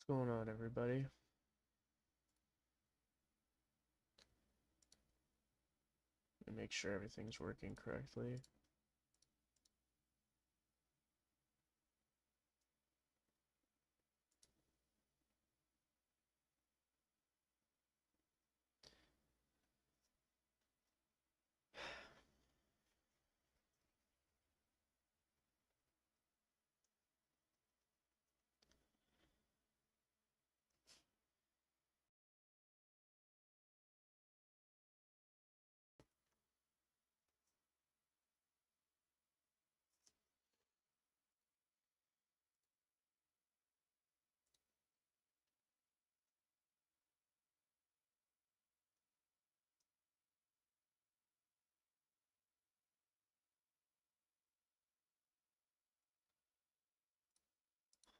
Going on, everybody? Let me make sure everything's working correctly.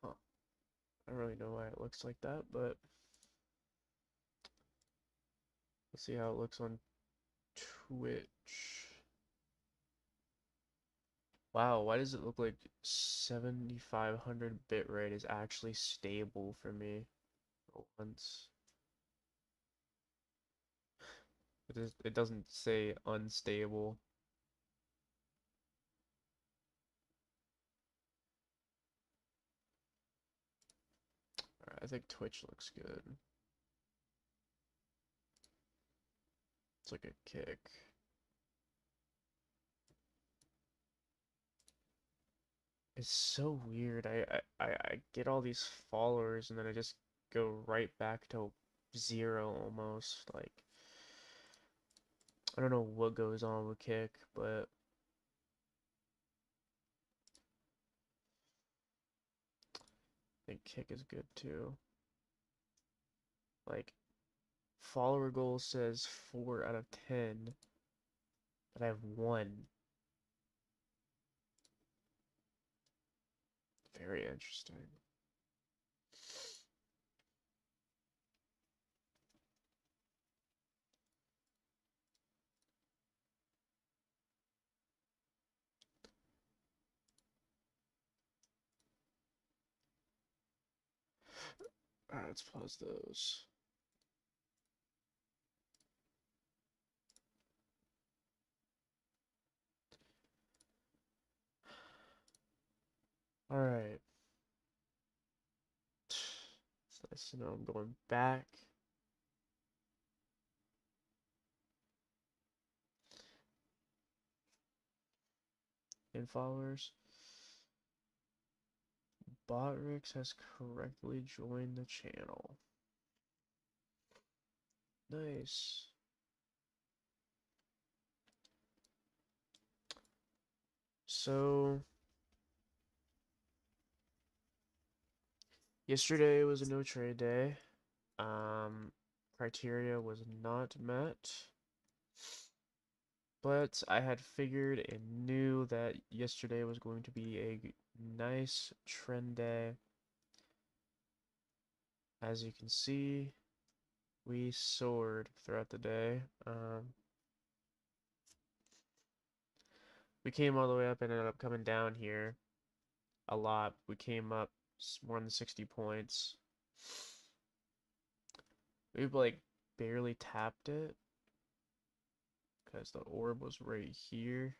Huh. I don't really know why it looks like that, but let's see how it looks on Twitch. Wow, why does it look like 7500 bitrate is actually stable for me for once? It doesn't say unstable. Alright, I think Twitch looks good. It's like a kick. It's so weird. I get all these followers and then I just go right back to zero almost. Like, I don't know what goes on with Kick, but I think Kick is good too. Like, follower goal says 4 out of 10, but I have 1. Very interesting. Alright, let's pause those. Alright. It's nice to know I'm going back. In followers. Botrix has correctly joined the channel. Nice. So, yesterday was a no trade day. Criteria was not met. But I had figured and knew that yesterday was going to be a nice trend day. As you can see, we soared throughout the day. We came all the way up and ended up coming down here a lot. We came up more than 60 points. We've like barely tapped it because the orb was right here.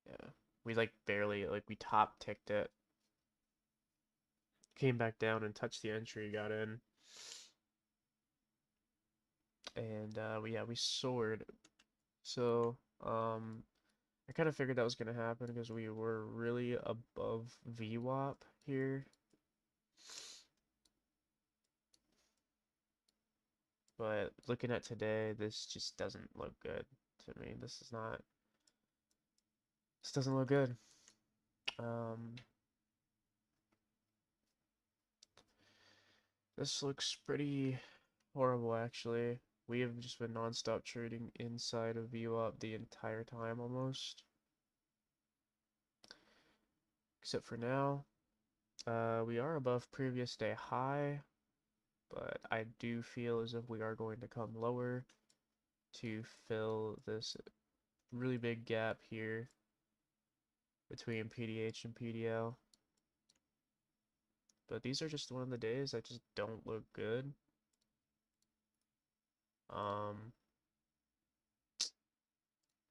Yeah, we like barely, like we top ticked it. Came back down and touched the entry, got in. And we soared. So, I kind of figured that was going to happen because we were really above VWAP here. But looking at today, this just doesn't look good to me. This doesn't look good. Um, this looks pretty horrible, actually. We have just been non-stop trading inside of VWAP the entire time almost. Except for now. We are above previous day high, but I do feel as if we are going to come lower. to fill this really big gap here between PDH and PDL. But these are just one of the days that just don't look good.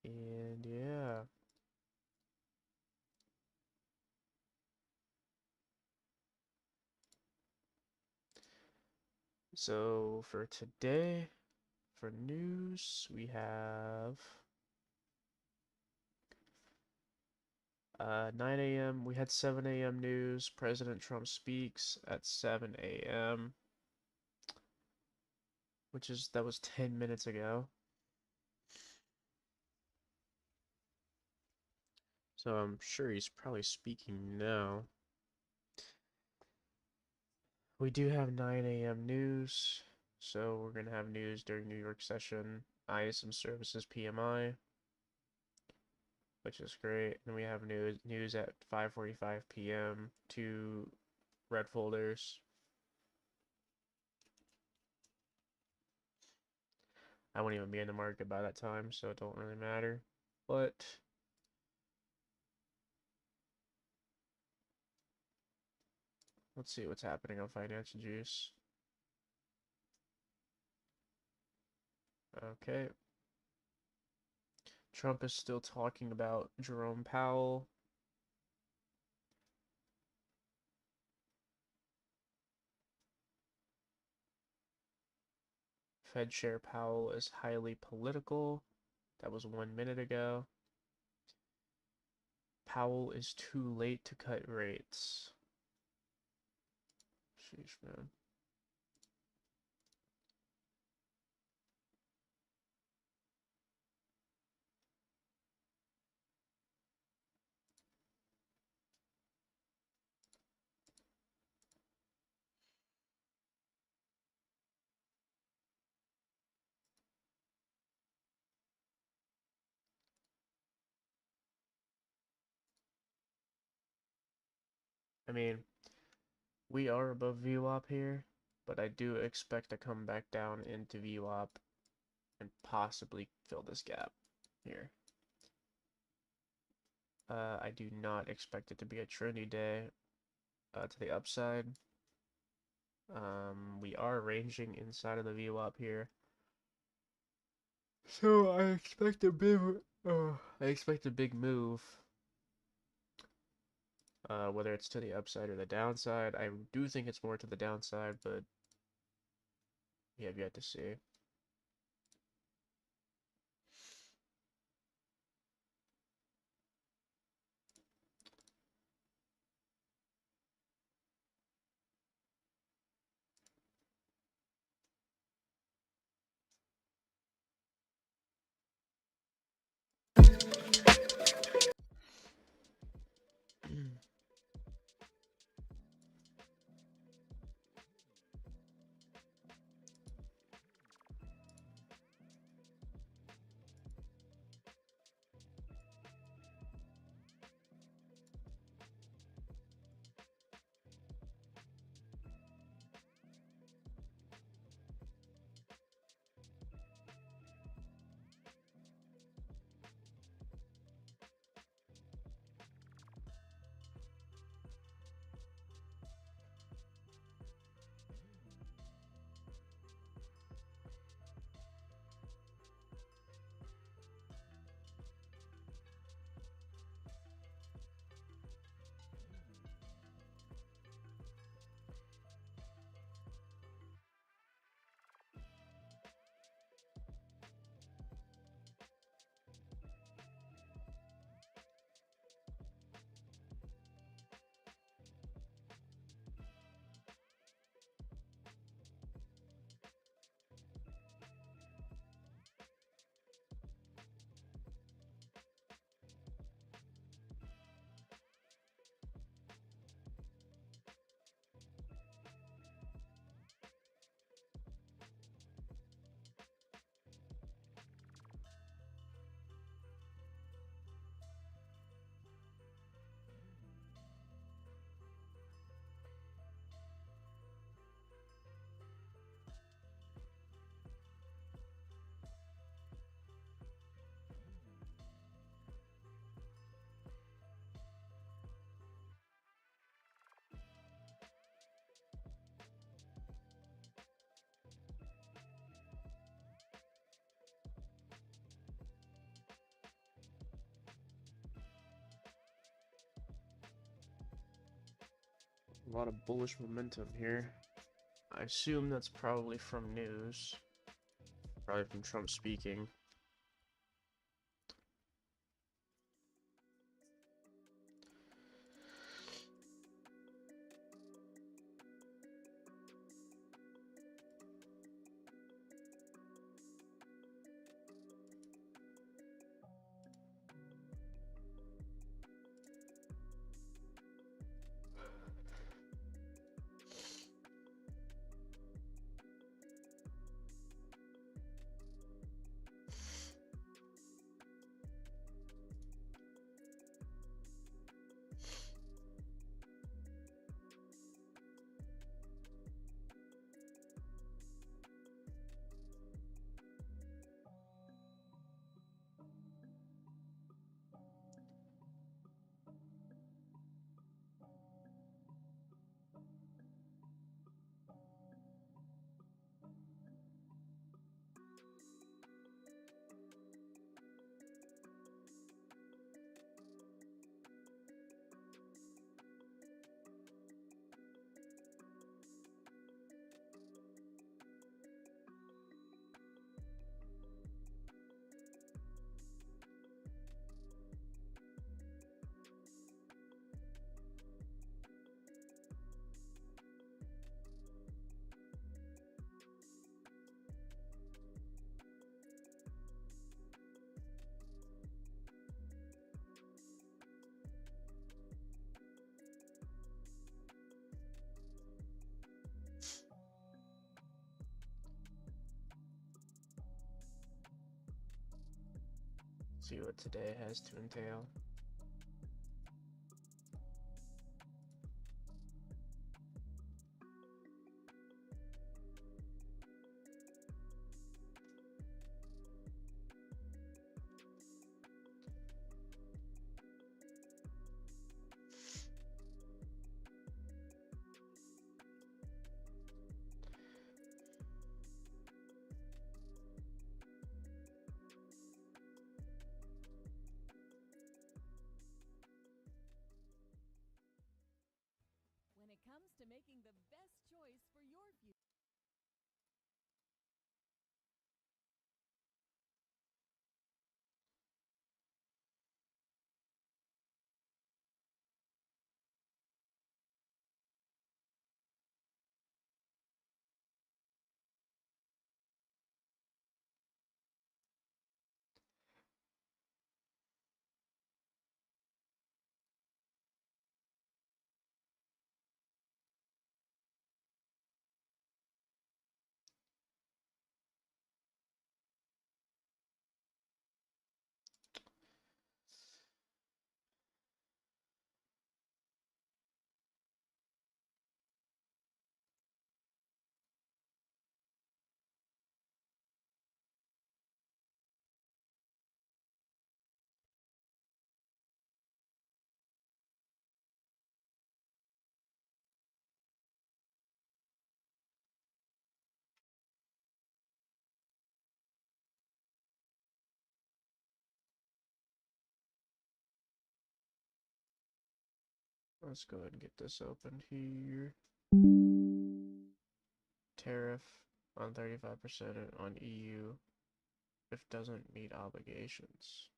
And yeah. So for today, for news, we have 9 a.m. We had 7 a.m. news. President Trump speaks at 7 a.m., that was 10 minutes ago. So I'm sure he's probably speaking now. We do have 9 a.m. news, so we're going to have news during New York session. ISM Services PMI, which is great. And we have news at 5:45 p.m. 2 red folders. I won't even be in the market by that time, so it don't really matter. But let's see what's happening on Financial Juice. Okay. Trump is still talking about Jerome Powell. Fed Chair Powell is highly political. That was 1 minute ago. Powell is too late to cut rates. Sheesh, man. I mean, we are above VWAP here, but I do expect to come back down into VWAP and possibly fill this gap here. I do not expect it to be a trendy day to the upside. We are ranging inside of the VWAP here. So I expect a big move. Whether it's to the upside or the downside. I do think it's more to the downside, but we have yet to see. A lot of bullish momentum here. I assume that's probably from news. Probably from Trump speaking. See what today has to entail. When it comes to making the best choice for your future. Let's go ahead and get this opened here. Tariff on 35% on EU if doesn't meet obligations.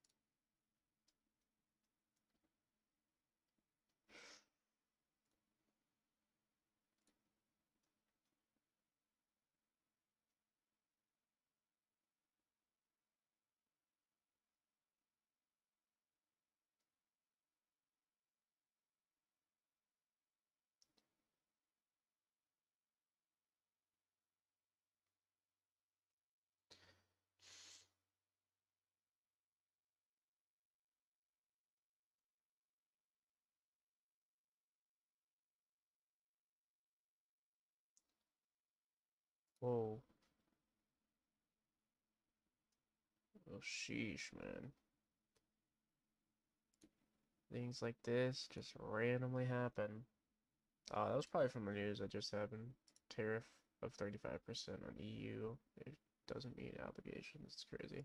Whoa. Oh, sheesh, man. Things like this just randomly happen. That was probably from the news that just happened. Tariff of 35% on EU. It doesn't meet obligations. It's crazy.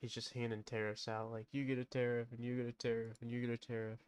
He's just handing tariffs out, like, you get a tariff, and you get a tariff, and you get a tariff.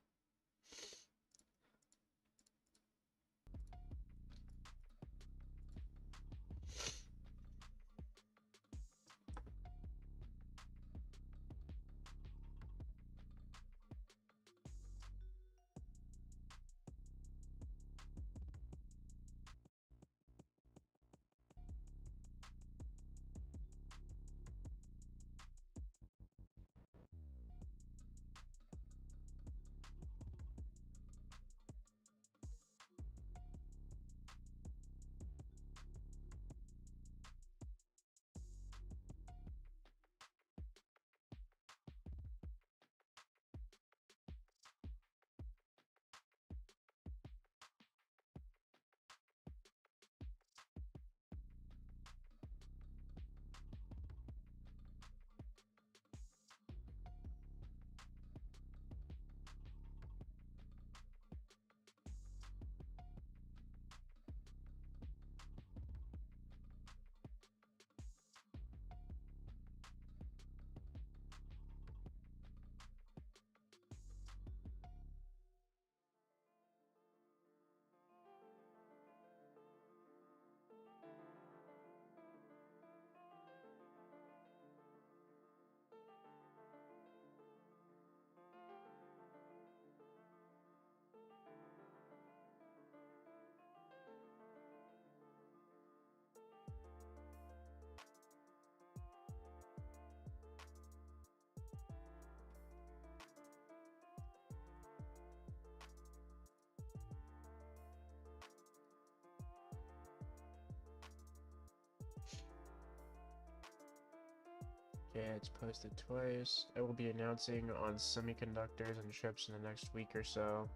Yeah, it's posted twice. I will be announcing on semiconductors and chips in the next week or so.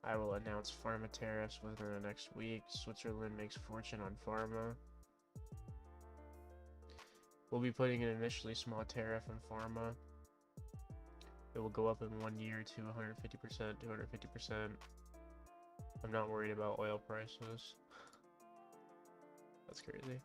I will announce pharma tariffs within the next week. Switzerland makes fortune on pharma. We'll be putting an initially small tariff on pharma. It will go up in 1 year to 150%, 250%. I'm not worried about oil prices. That's crazy.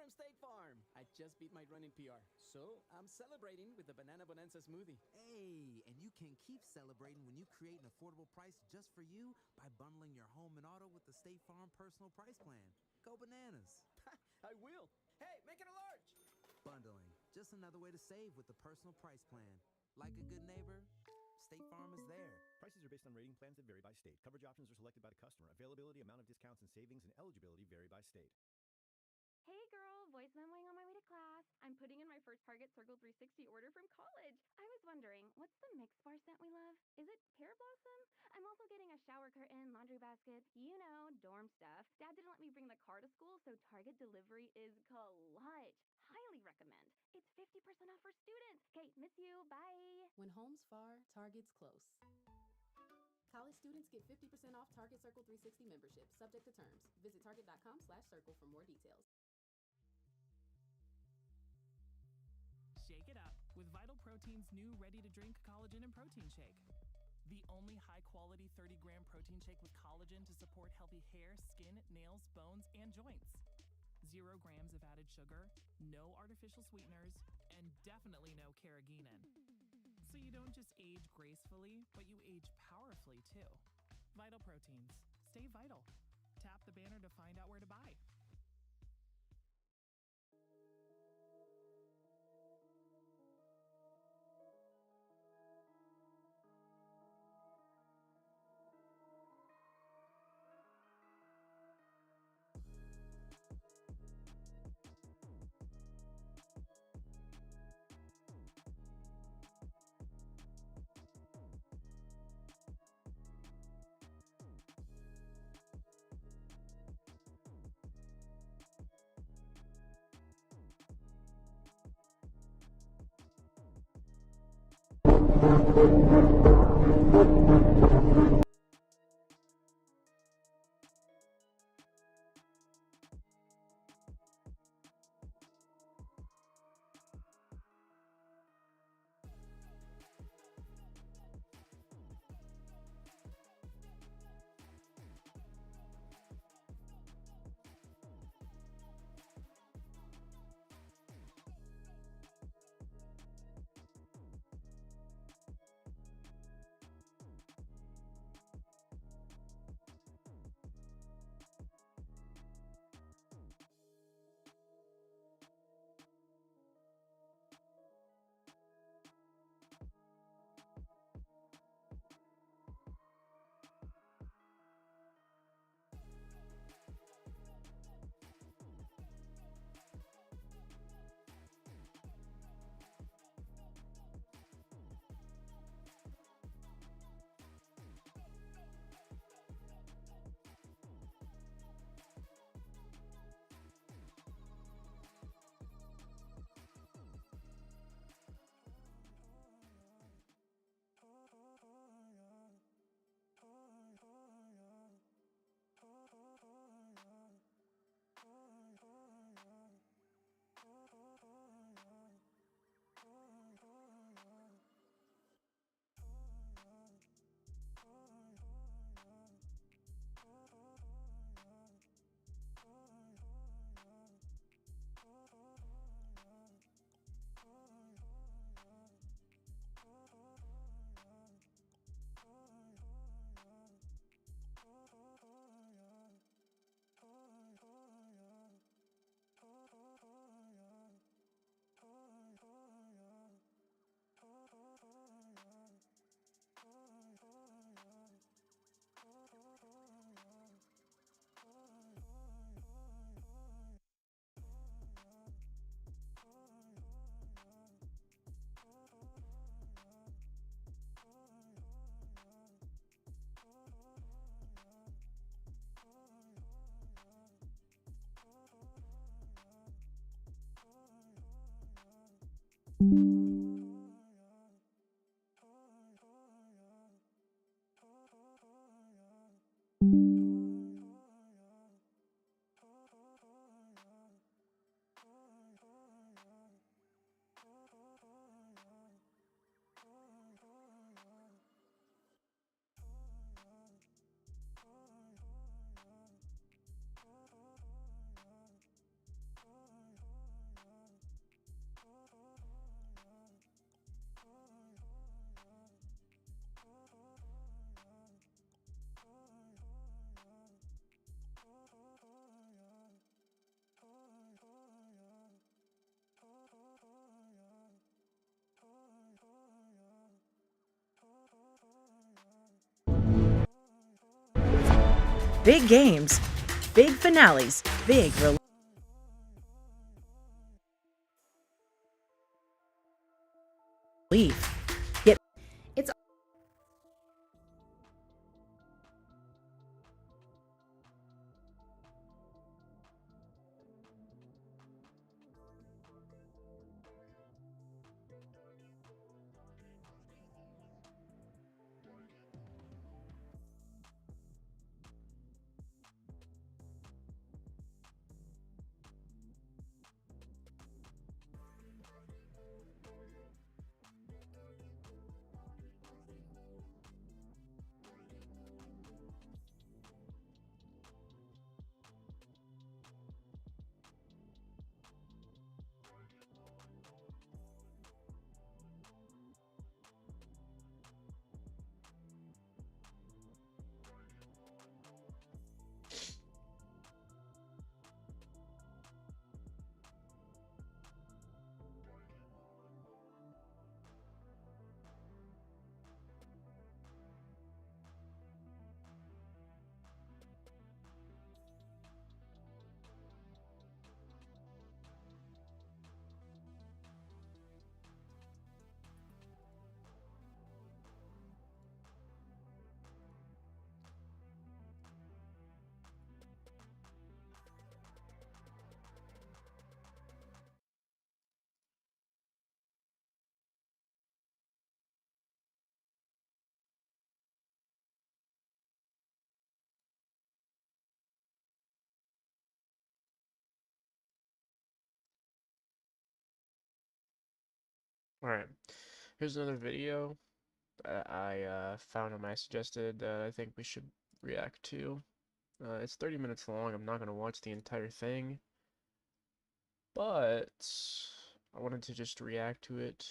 from State Farm. I just beat my running PR, so I'm celebrating with the Banana Bonanza smoothie. Hey, and you can keep celebrating when you create an affordable price just for you by bundling your home and auto with the State Farm Personal Price Plan. Go bananas. I will. Hey, make it a large. Bundling, just another way to save with the Personal Price Plan. Like a good neighbor, State Farm is there. Prices are based on rating plans that vary by state. Coverage options are selected by the customer. Availability, amount of discounts and savings, and eligibility vary by state. Hey girl, voice memoing on my way to class. I'm putting in my first Target Circle 360 order from college. I was wondering, what's the mix bar scent we love? Is it Pear Blossom? I'm also getting a shower curtain, laundry basket, dorm stuff. Dad didn't let me bring the car to school, so Target delivery is clutch. Highly recommend. It's 50% off for students. Okay, miss you. Bye. When home's far, Target's close. College students get 50% off Target Circle 360 membership, subject to terms. Visit target.com/circle for more details. Shake it up with Vital Protein's new ready-to-drink collagen and protein shake. The only high-quality 30-gram protein shake with collagen to support healthy hair, skin, nails, bones, and joints. 0 grams of added sugar, no artificial sweeteners, and definitely no carrageenan. So you don't just age gracefully, but you age powerfully too. Vital Proteins. Stay vital. Tap the banner to find out where to buy. Big games, big finales, big relief. Get It's Alright, here's another video that I found on my suggested that I think we should react to. It's 30 minutes long. I'm not going to watch the entire thing, but I wanted to just react to it.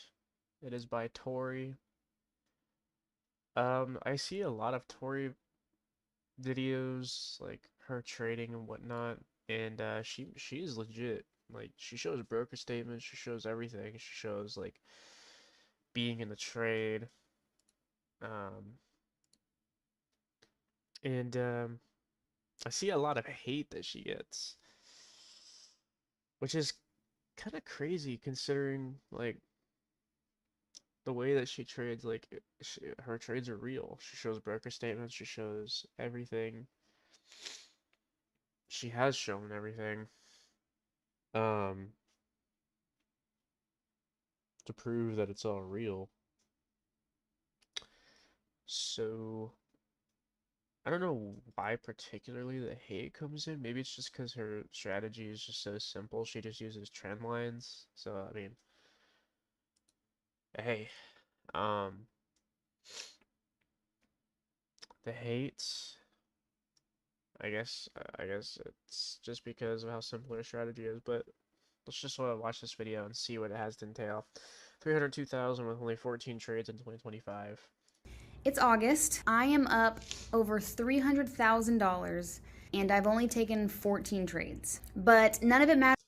It is by Tori. I see a lot of Tori videos, like her trading and whatnot, and she is legit. Like, she shows broker statements, she shows everything. She shows like being in the trade. And I see a lot of hate that she gets, which is kind of crazy considering like the way that she trades. Like, her trades are real. She shows broker statements, she shows everything. She has shown everything to prove that it's all real. So I don't know why particularly the hate comes in. Maybe it's just because her strategy is just so simple. She just uses trend lines. So I mean, hey, um, the hate, I guess it's just because of how simple her strategy is. But let's just watch this video and see what it has to entail. 302,000 with only 14 trades in 2025. It's August. I am up over $300,000 and I've only taken 14 trades. But none of it matters.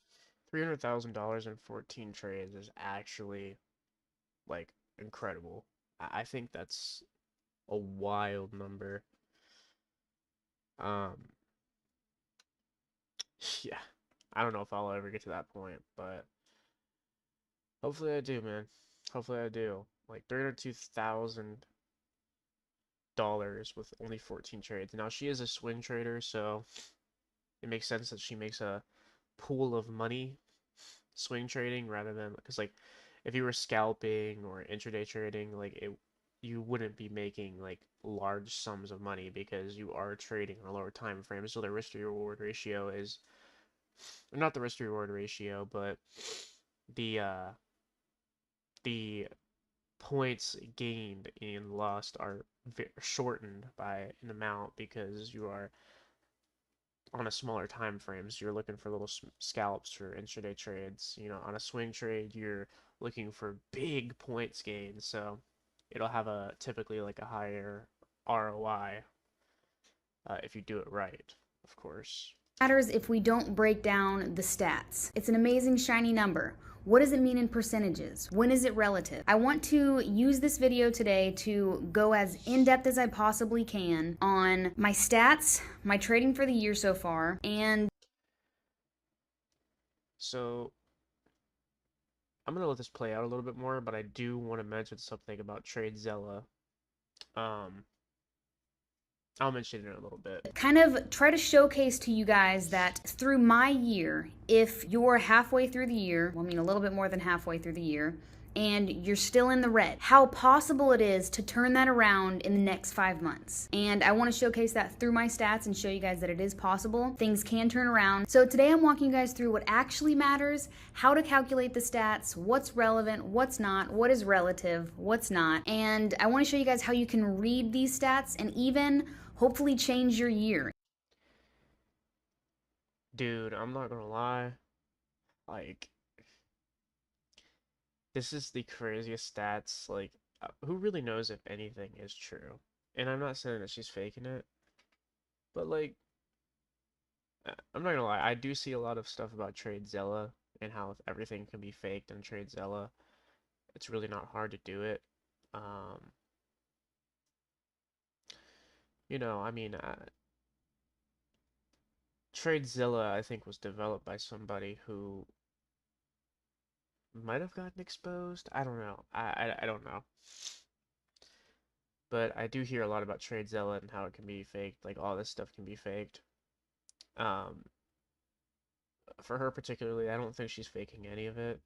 $300,000 in 14 trades is actually like incredible. I think that's a wild number. Yeah, I don't know if I'll ever get to that point, but hopefully I do, man. Hopefully I do. Like $302,000 with only 14 trades. Now she is a swing trader, so it makes sense that she makes a pool of money swing trading rather than, because like if you were scalping or intraday trading, like you wouldn't be making like large sums of money because you are trading on a lower time frame. So the risk to reward ratio is not the risk to reward ratio, but the points gained and lost are shortened by an amount because you are on a smaller time frame. So you're looking for little scalps for intraday trades. You know, on a swing trade, you're looking for big points gains. So it'll have a typically like a higher ROI if you do it right, of course. Matters if we don't break down the stats. It's an amazing shiny number. What does it mean in percentages? When is it relative? I want to use this video today to go as in-depth as I possibly can on my stats, my trading for the year so far, and so I'm gonna let this play out a little bit more, but I do want to mention something about TradeZella. I'll mention it in a little bit. kind of try to showcase to you guys that through my year, if you're halfway through the year, well, I mean a little bit more than halfway through the year, and you're still in the red, how possible it is to turn that around in the next 5 months. And I want to showcase that through my stats and show you guys that it is possible. Things can turn around. So today I'm walking you guys through what actually matters, how to calculate the stats, what's relevant, what's not, what is relative, what's not. And I want to show you guys how you can read these stats and even hopefully change your year. Dude, I'm not gonna lie. Like, this is the craziest stats. Like, who really knows if anything is true? And I'm not saying that she's faking it, but like, I'm not gonna lie. I do see a lot of stuff about TradeZella and how everything can be faked in TradeZella. It's really not hard to do it. You know, I mean, TradeZilla, I think, was developed by somebody who might have gotten exposed. I don't know. I don't know. But I do hear a lot about TradeZilla and how it can be faked. Like, all this stuff can be faked. For her particularly, I don't think she's faking any of it.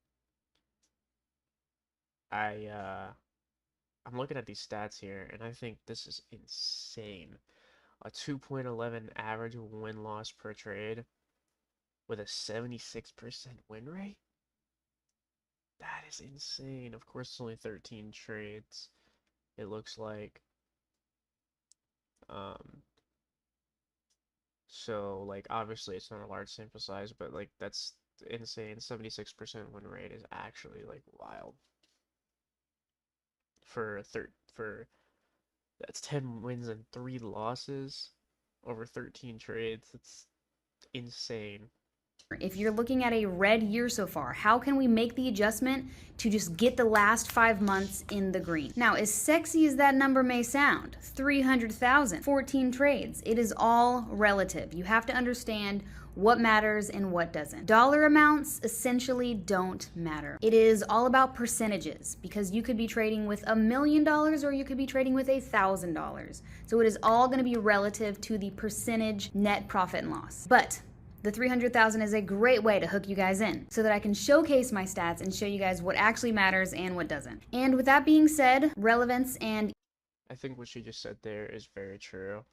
I'm looking at these stats here, and I think this is insane. A 2.11 average win-loss per trade with a 76% win rate? That is insane. Of course, it's only 13 trades, it looks like. So, like, obviously it's not a large sample size, but, like, that's insane. 76% win rate is actually, like, wild. That's 10 wins and 3 losses over 13 trades. It's insane. If you're looking at a red year so far, how can we make the adjustment to just get the last 5 months in the green? Now, as sexy as that number may sound, 300,000, 14 trades, it is all relative. You have to understand what matters and what doesn't. Dollar amounts essentially don't matter. It is all about percentages, because you could be trading with $1 million or you could be trading with $1,000. So it is all going to be relative to the percentage net profit and loss. But the 300,000 is a great way to hook you guys in so that I can showcase my stats and show you guys what actually matters and what doesn't. And with that being said, relevance and... I think what she just said there is very true.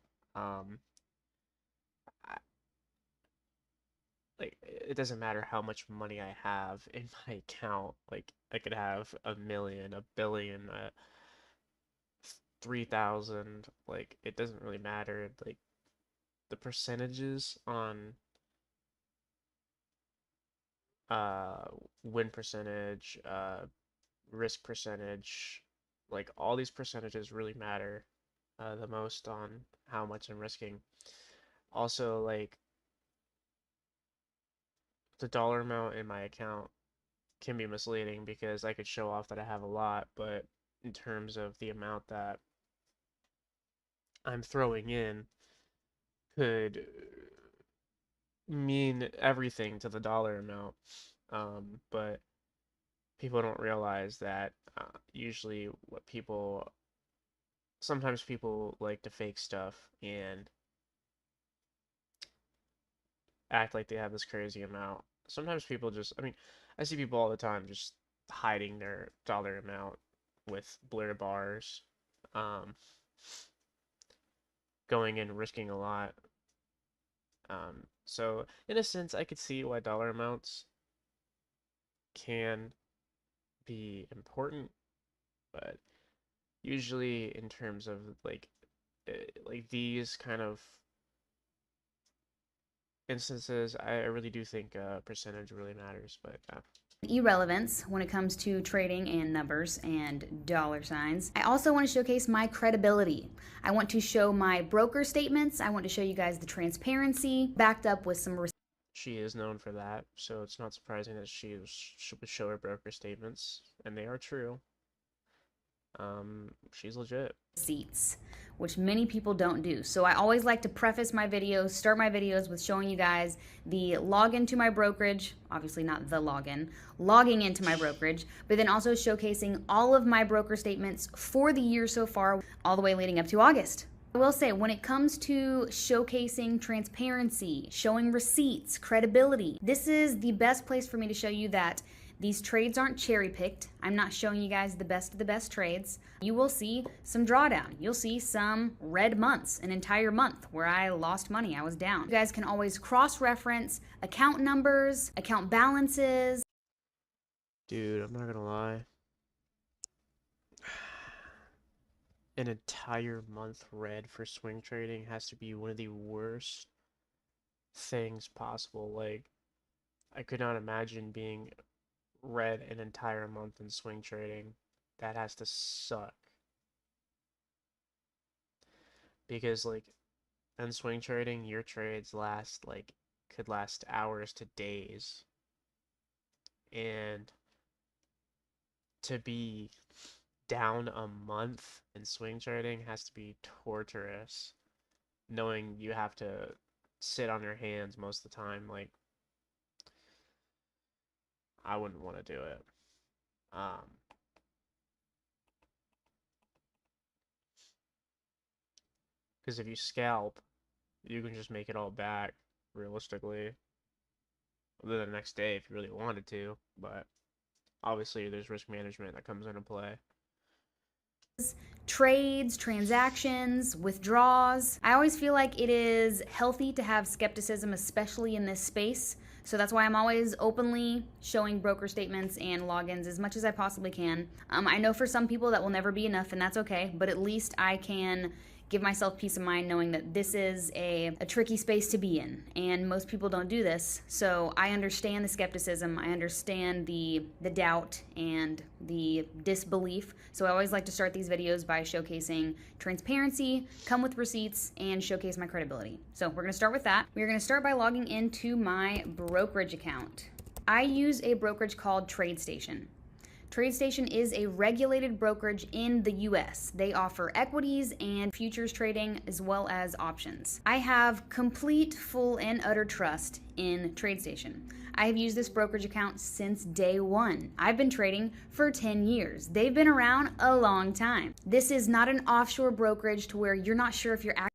Like, it doesn't matter how much money I have in my account. Like, I could have 1 million, 1 billion, 3,000. Like, it doesn't really matter. Like, the percentages on win percentage, risk percentage, like, all these percentages really matter the most on how much I'm risking. Also, like, the dollar amount in my account can be misleading because I could show off that I have a lot, but in terms of the amount that I'm throwing in could mean everything to the dollar amount. But people don't realize that usually sometimes people like to fake stuff and act like they have this crazy amount. Sometimes people just, I mean, I see people all the time just hiding their dollar amount with blur bars, going in risking a lot. So in a sense, I could see why dollar amounts can be important, but usually in terms of like these kind of instances, I really do think percentage really matters, but irrelevance when it comes to trading and numbers and dollar signs. I also want to showcase my credibility. I want to show my broker statements. I want to show you guys the transparency backed up with some she is known for that, so it's not surprising that she would show her broker statements, and they are true. She's legit. Receipts, which many people don't do. So I always like to preface my videos, start my videos with showing you guys the login to my brokerage, obviously not the login, logging into my brokerage, but then also showcasing all of my broker statements for the year so far, all the way leading up to August. I will say, when it comes to showcasing transparency, showing receipts, credibility, this is the best place for me to show you that these trades aren't cherry-picked. I'm not showing you guys the best of the best trades. You will see some drawdown. You'll see some red months, an entire month where I lost money, I was down. You guys can always cross-reference account numbers, account balances. Dude, I'm not gonna lie. An entire month red for swing trading has to be one of the worst things possible. Like, I could not imagine being red an entire month in swing trading. That has to suck. Because, like, in swing trading, your trades could last hours to days. And to be down a month in swing trading has to be torturous, knowing you have to sit on your hands most of the time. Like, I wouldn't want to do it. Because if you scalp, you can just make it all back, realistically, the next day if you really wanted to, but obviously there's risk management that comes into play. Trades, transactions, withdrawals. I always feel like it is healthy to have skepticism, especially in this space. So that's why I'm always openly showing broker statements and logins as much as I possibly can. I know for some people that will never be enough, and that's okay, but at least I can give myself peace of mind knowing that this is a tricky space to be in, and most people don't do this. So I understand the skepticism, I understand the doubt and the disbelief. So I always like to start these videos by showcasing transparency, come with receipts, and showcase my credibility. So we're gonna start with that. We're gonna start by logging into my brokerage account. I use a brokerage called TradeStation. TradeStation is a regulated brokerage in the US. They offer equities and futures trading as well as options. I have complete, full, and utter trust in TradeStation. I have used this brokerage account since day one. I've been trading for 10 years. They've been around a long time. This is not an offshore brokerage to where you're not sure if you're actually...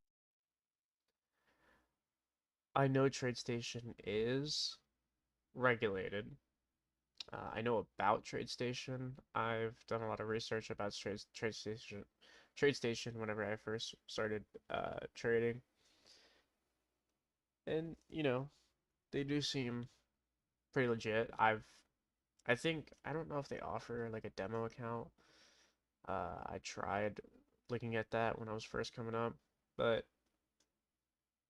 I know TradeStation is regulated. I know about TradeStation. I've done a lot of research about TradeStation whenever I first started trading. And, you know, they do seem pretty legit. I don't know if they offer like a demo account. I tried looking at that when I was first coming up, but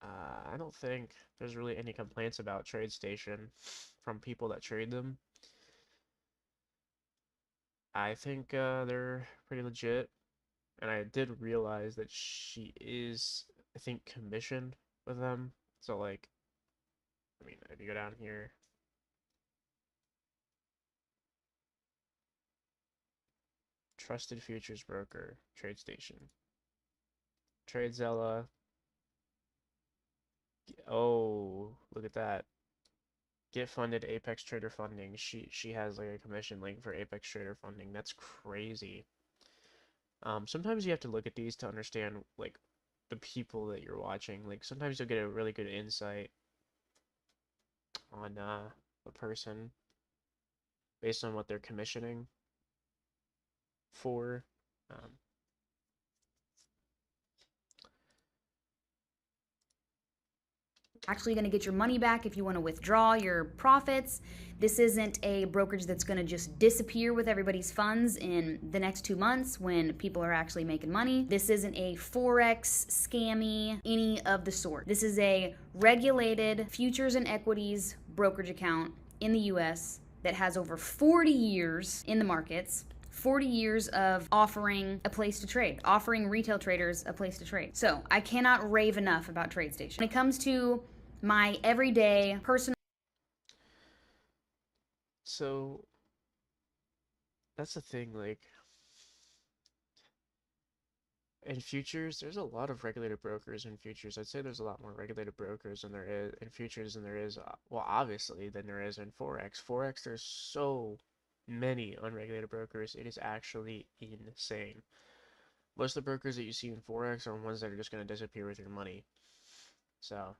I don't think there's really any complaints about TradeStation from people that trade them. I think they're pretty legit, and I did realize that she is, I think, commissioned with them. So, like, I mean, if you go down here, trusted futures broker, TradeStation, TradeZella. Oh, look at that. Get funded Apex Trader funding. She has like a commission link for Apex Trader funding. That's crazy. Sometimes you have to look at these to understand like the people that you're watching. Like sometimes you'll get a really good insight on a person based on what they're commissioning for. Actually going to get your money back if you want to withdraw your profits. This isn't a brokerage that's going to just disappear with everybody's funds in the next 2 months when people are actually making money. This isn't a Forex, scammy, any of the sort. This is a regulated futures and equities brokerage account in the US that has over 40 years in the markets. 40 years of offering a place to trade, offering retail traders a place to trade. So I cannot rave enough about TradeStation. When it comes to my everyday personal So that's the thing, like in futures, there's a lot of regulated brokers in futures. I'd say there's a lot more regulated brokers than there is in futures than there is, well, obviously, than there is in Forex. Forex, there's so many unregulated brokers. It is actually insane. Most of the brokers that you see in Forex are ones that are just going to disappear with your money. So,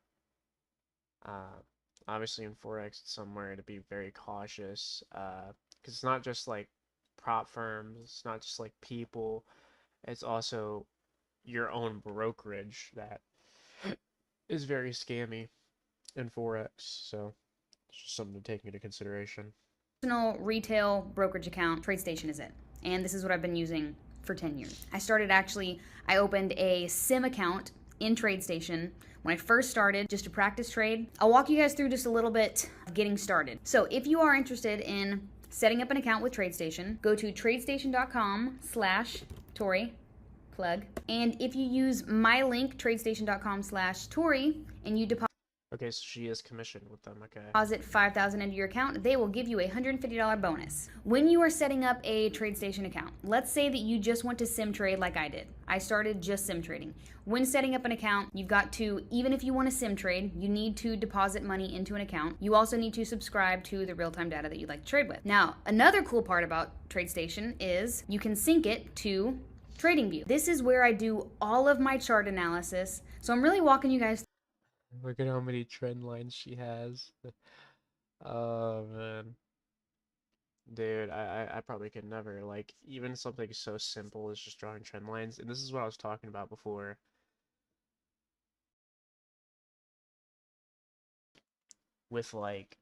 uh, obviously in Forex, it's somewhere to be very cautious, because it's not just like prop firms, it's not just like people, it's also your own brokerage that is very scammy in Forex. So, it's just something to take into consideration. Personal retail brokerage account, TradeStation is it. And this is what I've been using for 10 years. I opened a sim account in TradeStation when I first started just to practice trade. I'll walk you guys through just a little bit of getting started. So if you are interested in setting up an account with TradeStation, go to tradestation.com/Tori, plug. And if you use my link, tradestation.com/Tori, and you deposit Okay, so she is commissioned with them, okay. $5,000 into your account, they will give you a $150 bonus. When you are setting up a TradeStation account, let's say that you just want to sim trade like I did. I started just sim trading. When setting up an account, you've got to, even if you want to sim trade, you need to deposit money into an account. You also need to subscribe to the real-time data that you'd like to trade with. Now, another cool part about TradeStation is you can sync it to TradingView. This is where I do all of my chart analysis. So I'm really walking you guys. Look at how many trend lines she has. Oh man. Dude, I probably could never, like, even something so simple as just drawing trend lines, and this is what I was talking about before. With like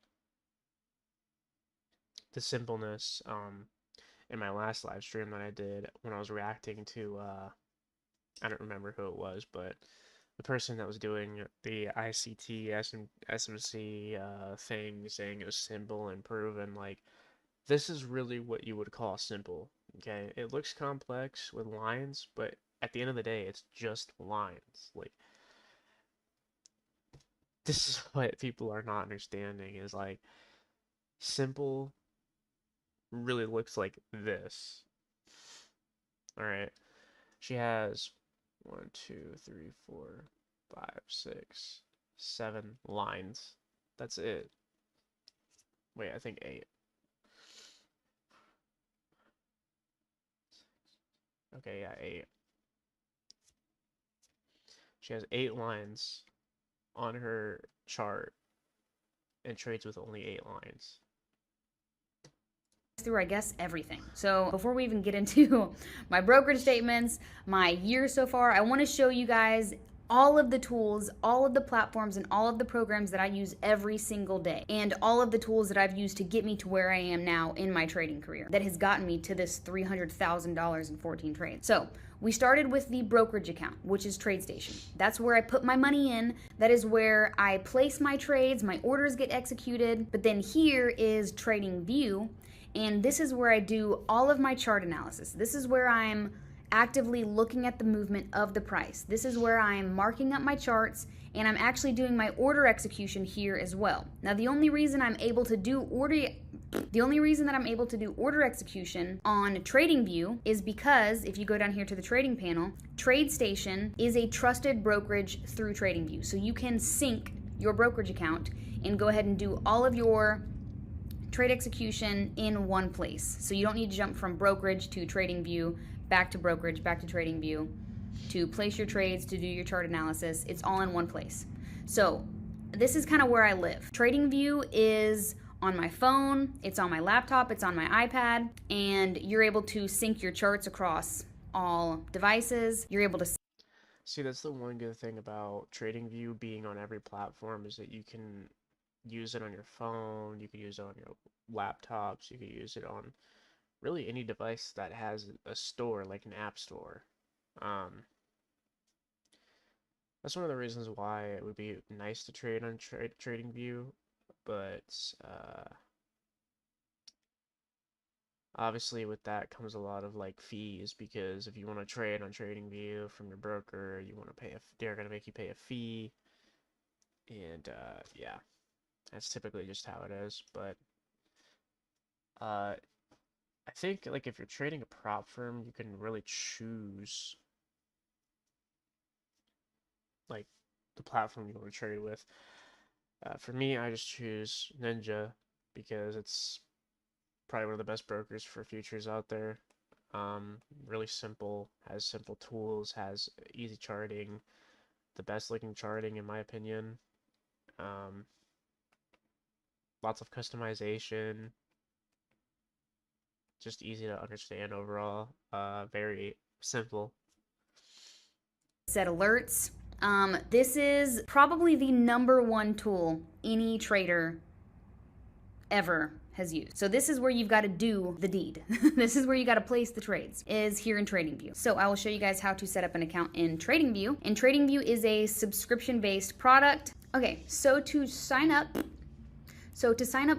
the simpleness, in my last live stream that I did when I was reacting to I don't remember who it was, but the person that was doing the ICT SMC thing, saying it was simple and proven, like, this is really what you would call simple, okay? It looks complex with lines, but at the end of the day, it's just lines. Like, this is what people are not understanding, is like, simple really looks like this. Alright, she has 1, 2, 3, 4, 5, 6, 7 lines. That's it. Wait, I think 8. Okay, yeah, 8. She has 8 lines on her chart and trades with only 8 lines. Through, I guess, everything. So before we even get into my brokerage statements, my year so far, I want to show you guys all of the tools, all of the platforms, and all of the programs that I use every single day, and all of the tools that I've used to get me to where I am now in my trading career that has gotten me to this $300,000 in 14 trades. So we started with the brokerage account, which is TradeStation. That's where I put my money in. That is where I place my trades, my orders get executed. But then here is TradingView, and this is where I do all of my chart analysis. This is where I'm actively looking at the movement of the price. This is where I'm marking up my charts, and I'm actually doing my order execution here as well. Now, the only reason I'm able to do order execution on TradingView is because if you go down here to the trading panel, TradeStation is a trusted brokerage through TradingView. So you can sync your brokerage account and go ahead and do all of your trade execution in one place. So you don't need to jump from brokerage to TradingView, back to brokerage, back to TradingView, to place your trades, to do your chart analysis. It's all in one place. So this is kind of where I live. TradingView is on my phone, it's on my laptop, it's on my iPad, and you're able to sync your charts across all devices. You're able to see, that's the one good thing about TradingView being on every platform, is that you can use it on your phone, you can use it on your laptops, you can use it on really any device that has a store, like an app store. That's one of the reasons why it would be nice to trade on TradingView, but obviously with that comes a lot of like fees, because if you want to trade on TradingView from your broker, you want to pay they're gonna make you pay a fee, and yeah, that's typically just how it is. But I think like if you're trading a prop firm, you can really choose like the platform you want to trade with. For me, I just choose Ninja because it's probably one of the best brokers for futures out there. Really simple, has simple tools, has easy charting, the best looking charting in my opinion. Lots of customization, just easy to understand overall. Very simple. Set alerts. This is probably the #1 tool any trader ever has used. So this is where you've got to do the deed. This is where you got to place the trades, is here in TradingView. So I will show you guys how to set up an account in TradingView. And TradingView is a subscription-based product. Okay, so to sign up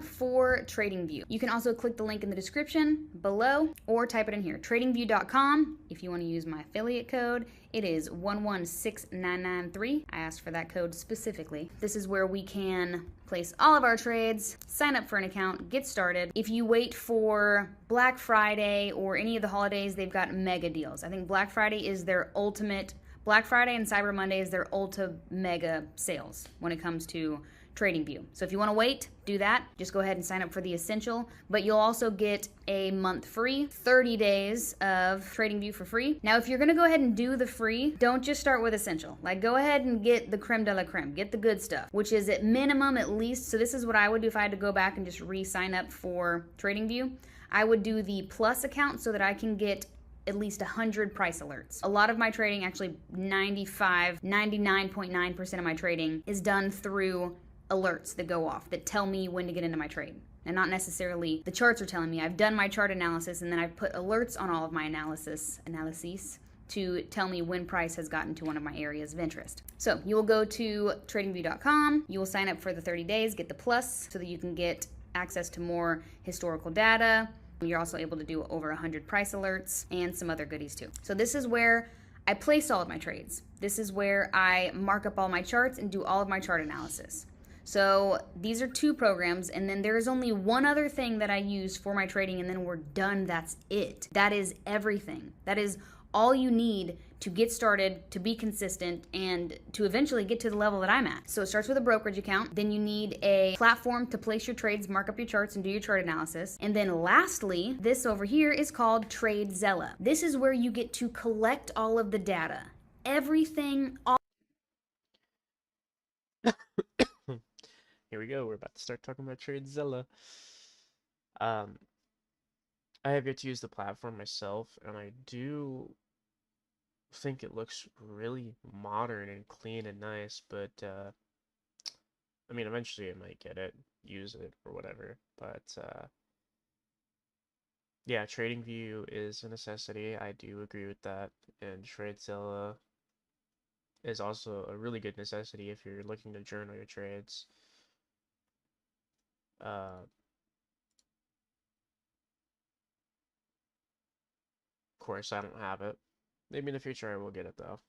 for TradingView, you can also click the link in the description below or type it in here, tradingview.com. If you want to use my affiliate code, it is 116993. I asked for that code specifically. This is where we can place all of our trades, sign up for an account, get started. If you wait for Black Friday or any of the holidays, they've got mega deals. I think Black Friday is their ultimate, Black Friday and Cyber Monday is their ultimate mega sales when it comes to TradingView. So if you want to wait, do that. Just go ahead and sign up for the Essential, but you'll also get a month free, 30 days of TradingView for free. Now, if you're going to go ahead and do the free, don't just start with Essential. Like, go ahead and get the creme de la creme, get the good stuff, which is at minimum at least. So this is what I would do if I had to go back and just re-sign up for TradingView. I would do the Plus account so that I can get at least 100 price alerts. A lot of my trading, actually 99.9% of my trading is done through alerts that go off that tell me when to get into my trade. And not necessarily the charts are telling me. I've done my chart analysis and then I've put alerts on all of my analyses to tell me when price has gotten to one of my areas of interest. So you will go to tradingview.com, you will sign up for the 30 days, get the Plus so that you can get access to more historical data. You're also able to do over 100 price alerts and some other goodies too. So this is where I place all of my trades. This is where I mark up all my charts and do all of my chart analysis. So these are 2 programs, and then there is only one other thing that I use for my trading, and then we're done. That's it. That is everything. That is all you need to get started, to be consistent, and to eventually get to the level that I'm at. So it starts with a brokerage account. Then you need a platform to place your trades, mark up your charts, and do your chart analysis. And then lastly, this over here is called TradeZella. This is where you get to collect all of the data. Everything, all Here we go. We're about to start talking about TradeZella. I have yet to use the platform myself, and I do think it looks really modern and clean and nice, but I mean, eventually I might get it, use it, or whatever, but yeah, TradingView is a necessity. I do agree with that, and TradeZella is also a really good necessity if you're looking to journal your trades. Of course, I don't have it. Maybe in the future I will get it though.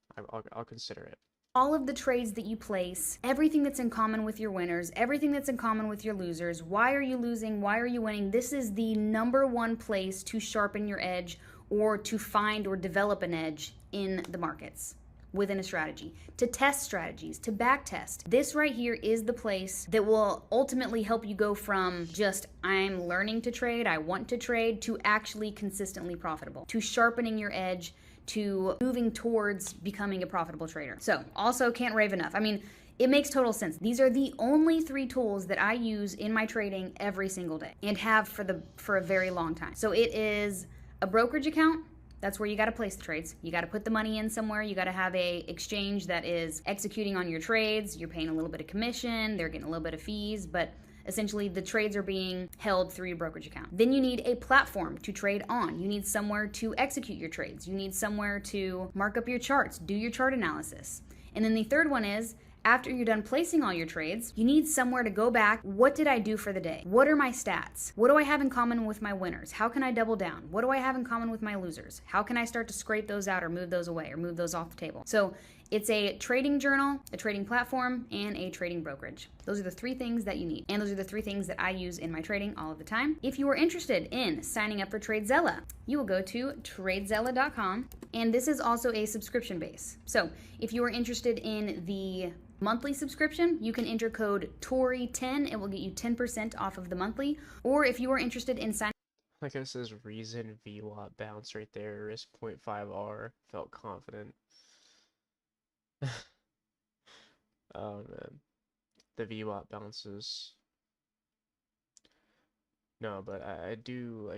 I'll consider it. All of the trades that you place, everything that's in common with your winners, everything that's in common with your losers, why are you losing, why are you winning, this is the #1 place to sharpen your edge or to find or develop an edge in the markets within a strategy, to test strategies, to back test. This right here is the place that will ultimately help you go from just I'm learning to trade, I want to trade, to actually consistently profitable, to sharpening your edge, to moving towards becoming a profitable trader. So also can't rave enough. I mean, it makes total sense. These are the only 3 tools that I use in my trading every single day and have for a very long time. So it is a brokerage account. That's where you got to place the trades. You got to put the money in somewhere. You got to have a exchange that is executing on your trades. You're paying a little bit of commission. They're getting a little bit of fees, but essentially the trades are being held through your brokerage account. Then you need a platform to trade on. You need somewhere to execute your trades. You need somewhere to mark up your charts, do your chart analysis. And then the third one is, after you're done placing all your trades, you need somewhere to go back. What did I do for the day? What are my stats? What do I have in common with my winners? How can I double down? What do I have in common with my losers? How can I start to scrape those out or move those away or move those off the table? So It's a trading journal, a trading platform, and a trading brokerage. Those are the 3 things that you need. And those are the 3 things that I use in my trading all of the time. If you are interested in signing up for TradeZella, you will go to tradezella.com. And this is also a subscription base. So if you are interested in the monthly subscription, you can enter code TORI10. It will get you 10% off of the monthly. Or if you are interested in signing Like it says reason VWAP bounce right there, risk 0.5R, felt confident. Oh man, the VWAP bounces. No, but I do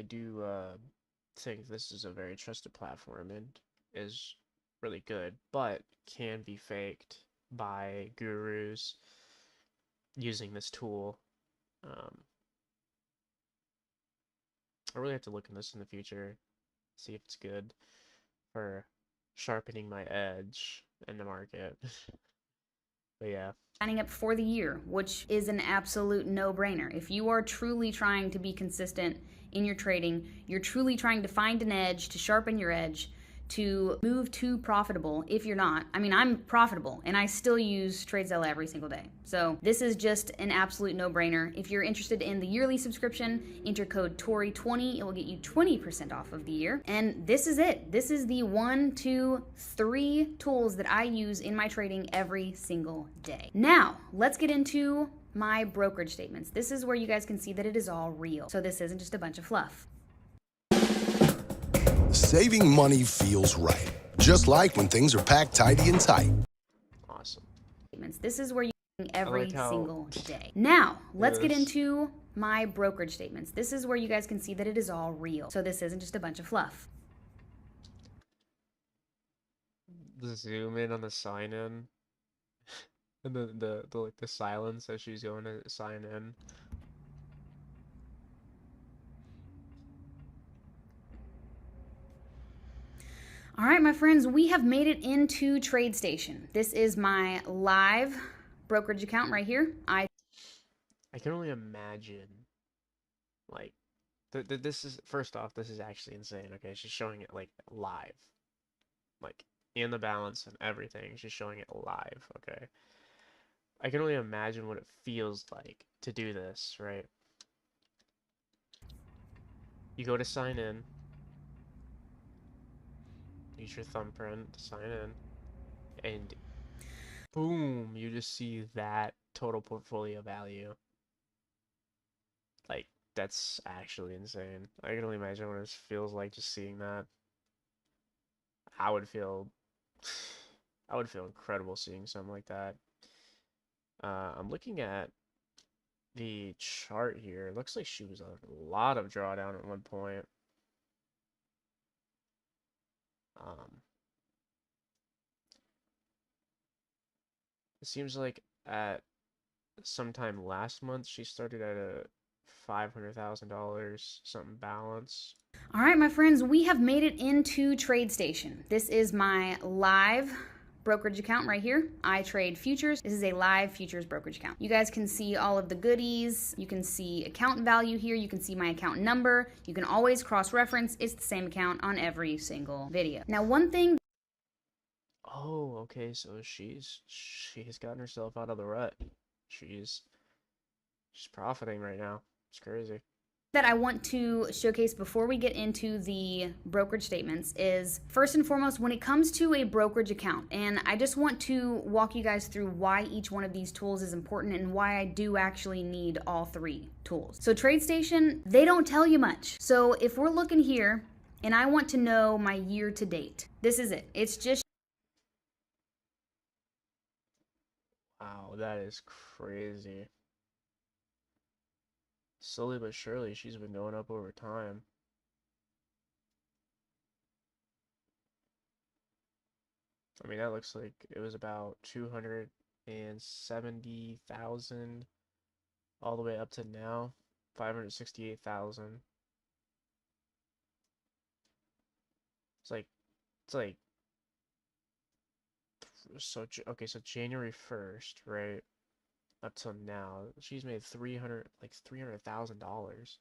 think this is a very trusted platform and is really good, but can be faked by gurus using this tool. I really have to look in this in the future, see if it's good for sharpening my edge in the market. But yeah. signing up for the year, which is an absolute no-brainer. If you are truly trying to be consistent in your trading, you're truly trying to find an edge, to sharpen your edge, to move to profitable. If you're not, I mean, I'm profitable and I still use TradeZella every single day. So this is just an absolute no-brainer. If you're interested in the yearly subscription, enter code TORI20. It will get you 20% off of the year. And this is it. This is the 1, 2, 3 tools that I use in my trading every single day. Now, let's get into my brokerage statements. This is where you guys can see that it is all real. So this isn't just a bunch of fluff. Saving money feels right, just like when things are packed tidy and tight. Awesome. This is where you every like how single day. Now, let's get Yes. into my brokerage statements. This is where you guys can see that it is all real. So this isn't just a bunch of fluff. The zoom in on the sign in. And the like the silence as she's going to sign in. All right, my friends, we have made it into TradeStation. This is my live brokerage account right here. I can only imagine, like, this is, first off, this is actually insane. Okay, she's showing it like live, like in the balance and everything. She's showing it live. Okay, I can only imagine what it feels like to do this, right? You go to sign in. Use your thumbprint to sign in, and boom, you just see that total portfolio value. Like, that's actually insane. I can only imagine what it feels like just seeing that. I would feel incredible seeing something like that. I'm looking at the chart here. It looks like she was a lot of drawdown at one point. It seems like at sometime last month she started at a $500,000 something balance. All right, my friends, we have made it into TradeStation. This is my live brokerage account right here. I trade futures. This is a live futures brokerage account. You guys can see all of the goodies. You can see account value here. You can see my account number. You can always cross-reference. It's the same account on every single video. Now, one thing. Oh, okay, so she's gotten herself out of the rut. She's profiting right now. It's crazy. That I want to showcase before we get into the brokerage statements is, first and foremost, when it comes to a brokerage account, and I just want to walk you guys through why each one of these tools is important and why I do actually need all 3 tools. So TradeStation, they don't tell you much. So if we're looking here and I want to know my year to date, this is it. It's just Wow, that is crazy. Slowly but surely, she's been going up over time. I mean, that looks like it was about 270,000 all the way up to now, 568,000. It's like, so, okay, so January 1st, right? Up till now, she's made $300,000.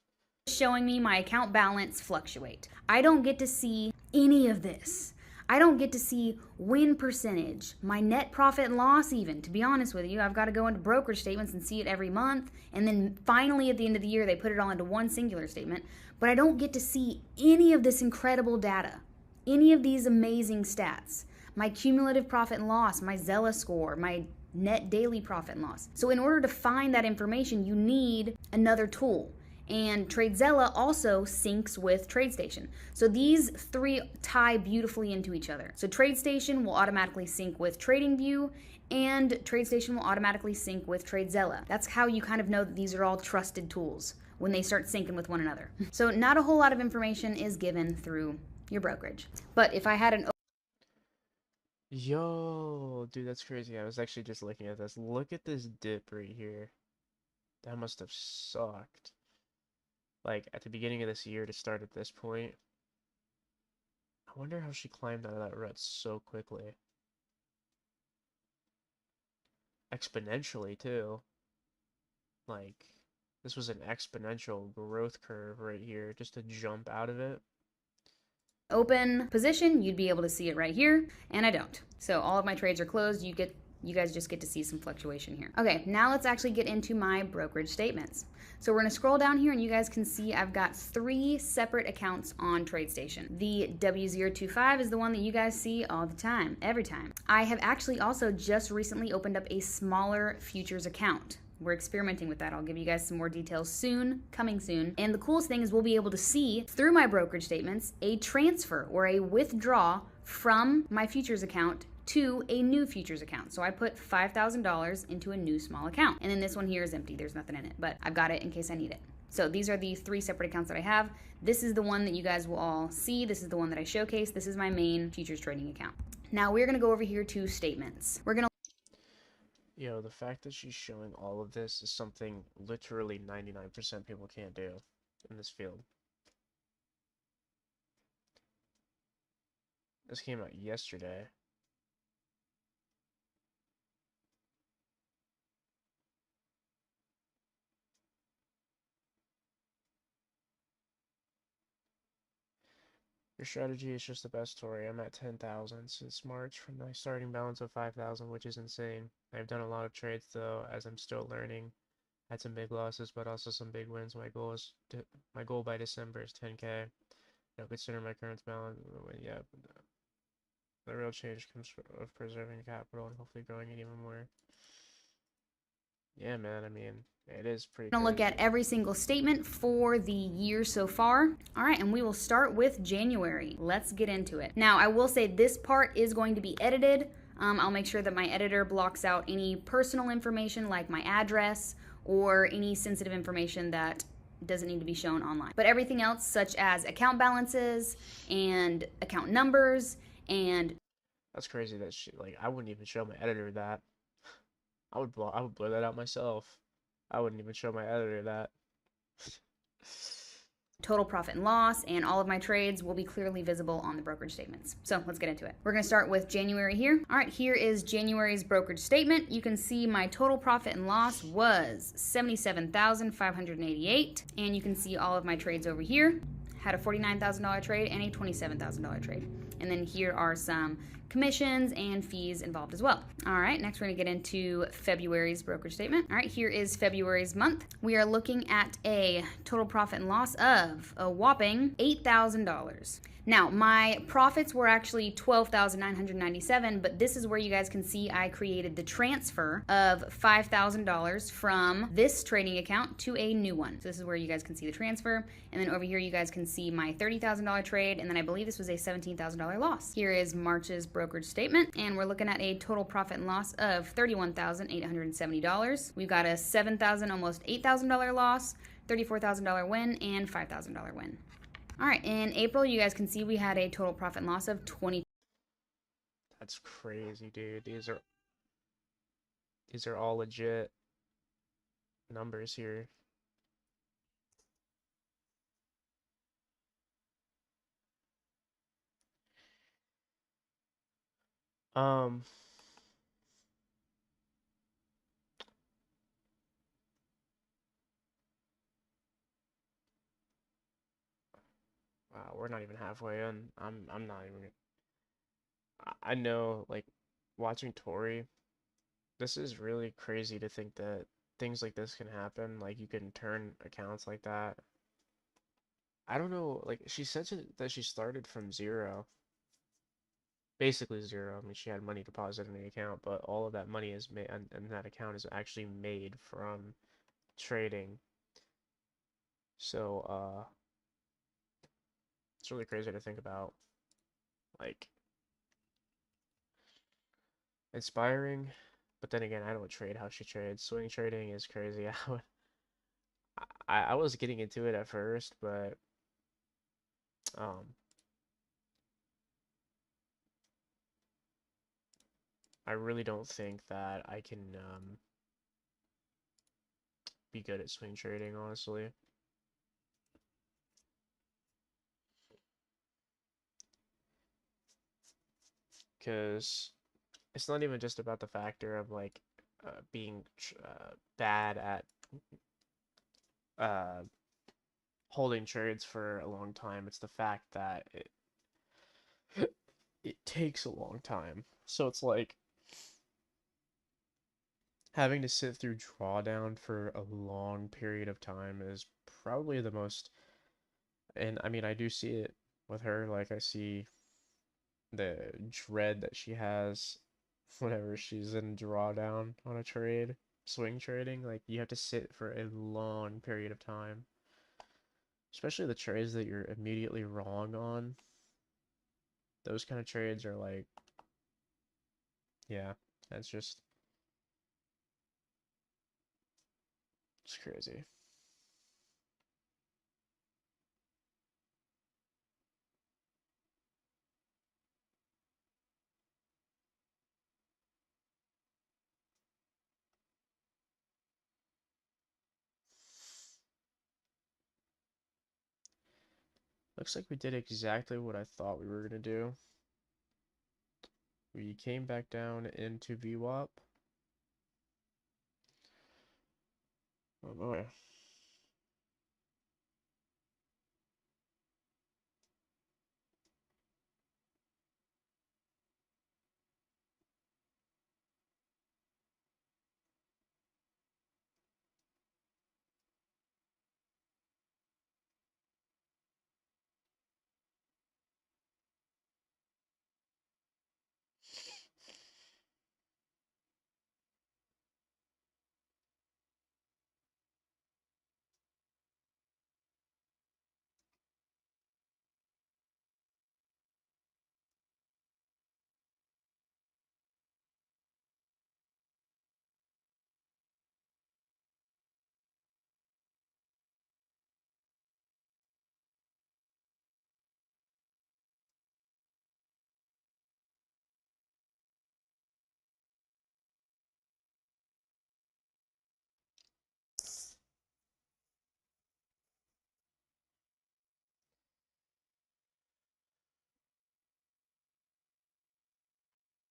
Showing me my account balance fluctuate. I don't get to see any of this. I don't get to see win percentage, my net profit and loss even. To be honest with you, I've got to go into brokerage statements and see it every month. And then finally at the end of the year, they put it all into one singular statement. But I don't get to see any of this incredible data, any of these amazing stats. My cumulative profit and loss, my Zella score, my net daily profit and loss. So in order to find that information, you need another tool. And TradeZella also syncs with TradeStation. So these three tie beautifully into each other. So TradeStation will automatically sync with TradingView, and TradeStation will automatically sync with TradeZella. That's how you kind of know that these are all trusted tools when they start syncing with one another. So not a whole lot of information is given through your brokerage. But if I had an Yo, dude, that's crazy. I was actually just looking at this. Look at this dip right here. That must have sucked. Like, at the beginning of this year to start at this point. I wonder how she climbed out of that rut so quickly. Exponentially, too. Like, this was an exponential growth curve right here, just to jump out of it. open position, you'd be able to see it right here, and I don't. So all of my trades are closed. You guys just get to see some fluctuation here. Okay, now let's actually get into my brokerage statements. So we're gonna scroll down here and you guys can see I've got 3 separate accounts on TradeStation. The W025 is the one that you guys see all the time, every time. I have actually also just recently opened up a smaller futures account. We're experimenting with that. I'll give you guys some more details soon, coming soon. And the coolest thing is we'll be able to see through my brokerage statements a transfer or a withdraw from my futures account to a new futures account. So I put $5,000 into a new small account. And then this one here is empty. There's nothing in it, but I've got it in case I need it. So these are the 3 separate accounts that I have. This is the one that you guys will all see. This is the one that I showcase. This is my main futures trading account. Now we're gonna go over here to statements. We're gonna Yo, the fact that she's showing all of this is something literally 99% people can't do in this field. This came out yesterday. Your strategy is just the best story. I'm at 10,000 since March from my starting balance of 5,000, which is insane. I've done a lot of trades though, as I'm still learning. Had some big losses, but also some big wins. My goal by December is 10K. Consider my current balance. Yeah, the real change comes of preserving capital and hopefully growing it even more. Yeah, man. I mean, it is pretty. We're gonna look at every single statement for the year so far. All right, and we will start with January. Let's get into it. Now, I will say this part is going to be edited. I'll make sure that my editor blocks out any personal information like my address or any sensitive information that doesn't need to be shown online. But everything else, such as account balances and account numbers and... That's crazy that I wouldn't even show my editor that. I would blur that out myself. I wouldn't even show my editor that. Total profit and loss, and all of my trades will be clearly visible on the brokerage statements. So let's get into it. We're gonna start with January here. All right, here is January's brokerage statement. You can see my total profit and loss was $77,588, and you can see all of my trades over here. Had a $49,000 trade and a $27,000 trade. And then here are some commissions and fees involved as well. All right, next we're gonna get into February's brokerage statement. All right, here is February's month. We are looking at a total profit and loss of a whopping $8,000. Now, my profits were actually $12,997, but this is where you guys can see I created the transfer of $5,000 from this trading account to a new one. So this is where you guys can see the transfer. And then over here, you guys can see my $30,000 trade. And then I believe this was a $17,000 loss. Here is March's brokerage statement. And we're looking at a total profit and loss of $31,870. We've got a $7,000, almost $8,000 loss, $34,000 win, and $5,000 win. All right, in April, you guys can see we had a total profit and loss of $20,000. That's crazy, dude. These are all legit numbers here. Wow, we're not even halfway in. I'm not even. I know, like, watching Tori, this is really crazy to think that things like this can happen. Like, you can turn accounts like that. I don't know, like, she said that she started from zero, basically zero. I mean, she had money deposited in the account, but all of that money is made, and that account is actually made from trading. So, it's really crazy to think about. Like, inspiring, but then again, I don't trade how she trades. Swing trading is crazy. I was getting into it at first, but um, I really don't think that I can be good at swing trading, honestly. Because it's not even just about the factor of like being bad at uh, holding trades for a long time. It's the fact that it takes a long time. So it's like having to sit through drawdown for a long period of time is probably the most, and I mean, I do see it with her. Like, I see the dread that she has whenever she's in drawdown on a trade, swing trading. Like, you have to sit for a long period of time, especially the trades that you're immediately wrong on. Those kind of trades are like, yeah, that's just, it's crazy. Looks like we did exactly what I thought we were gonna do. We came back down into VWAP. Oh boy.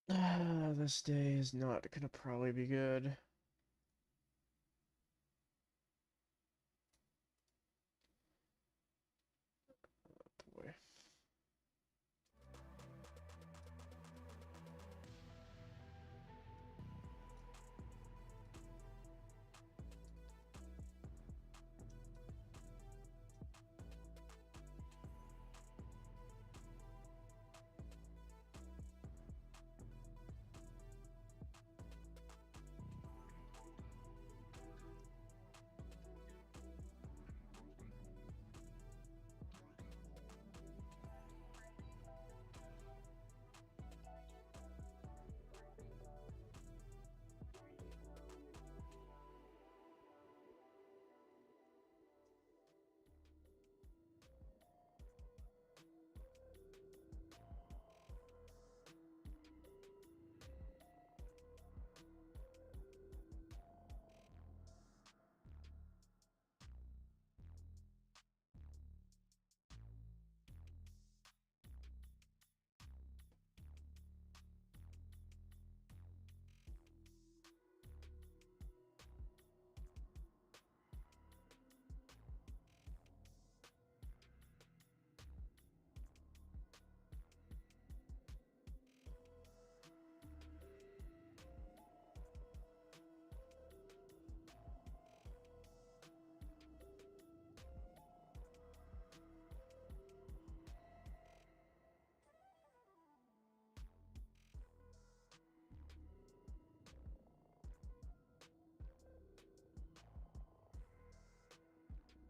This day is not gonna probably be good. Oh boy.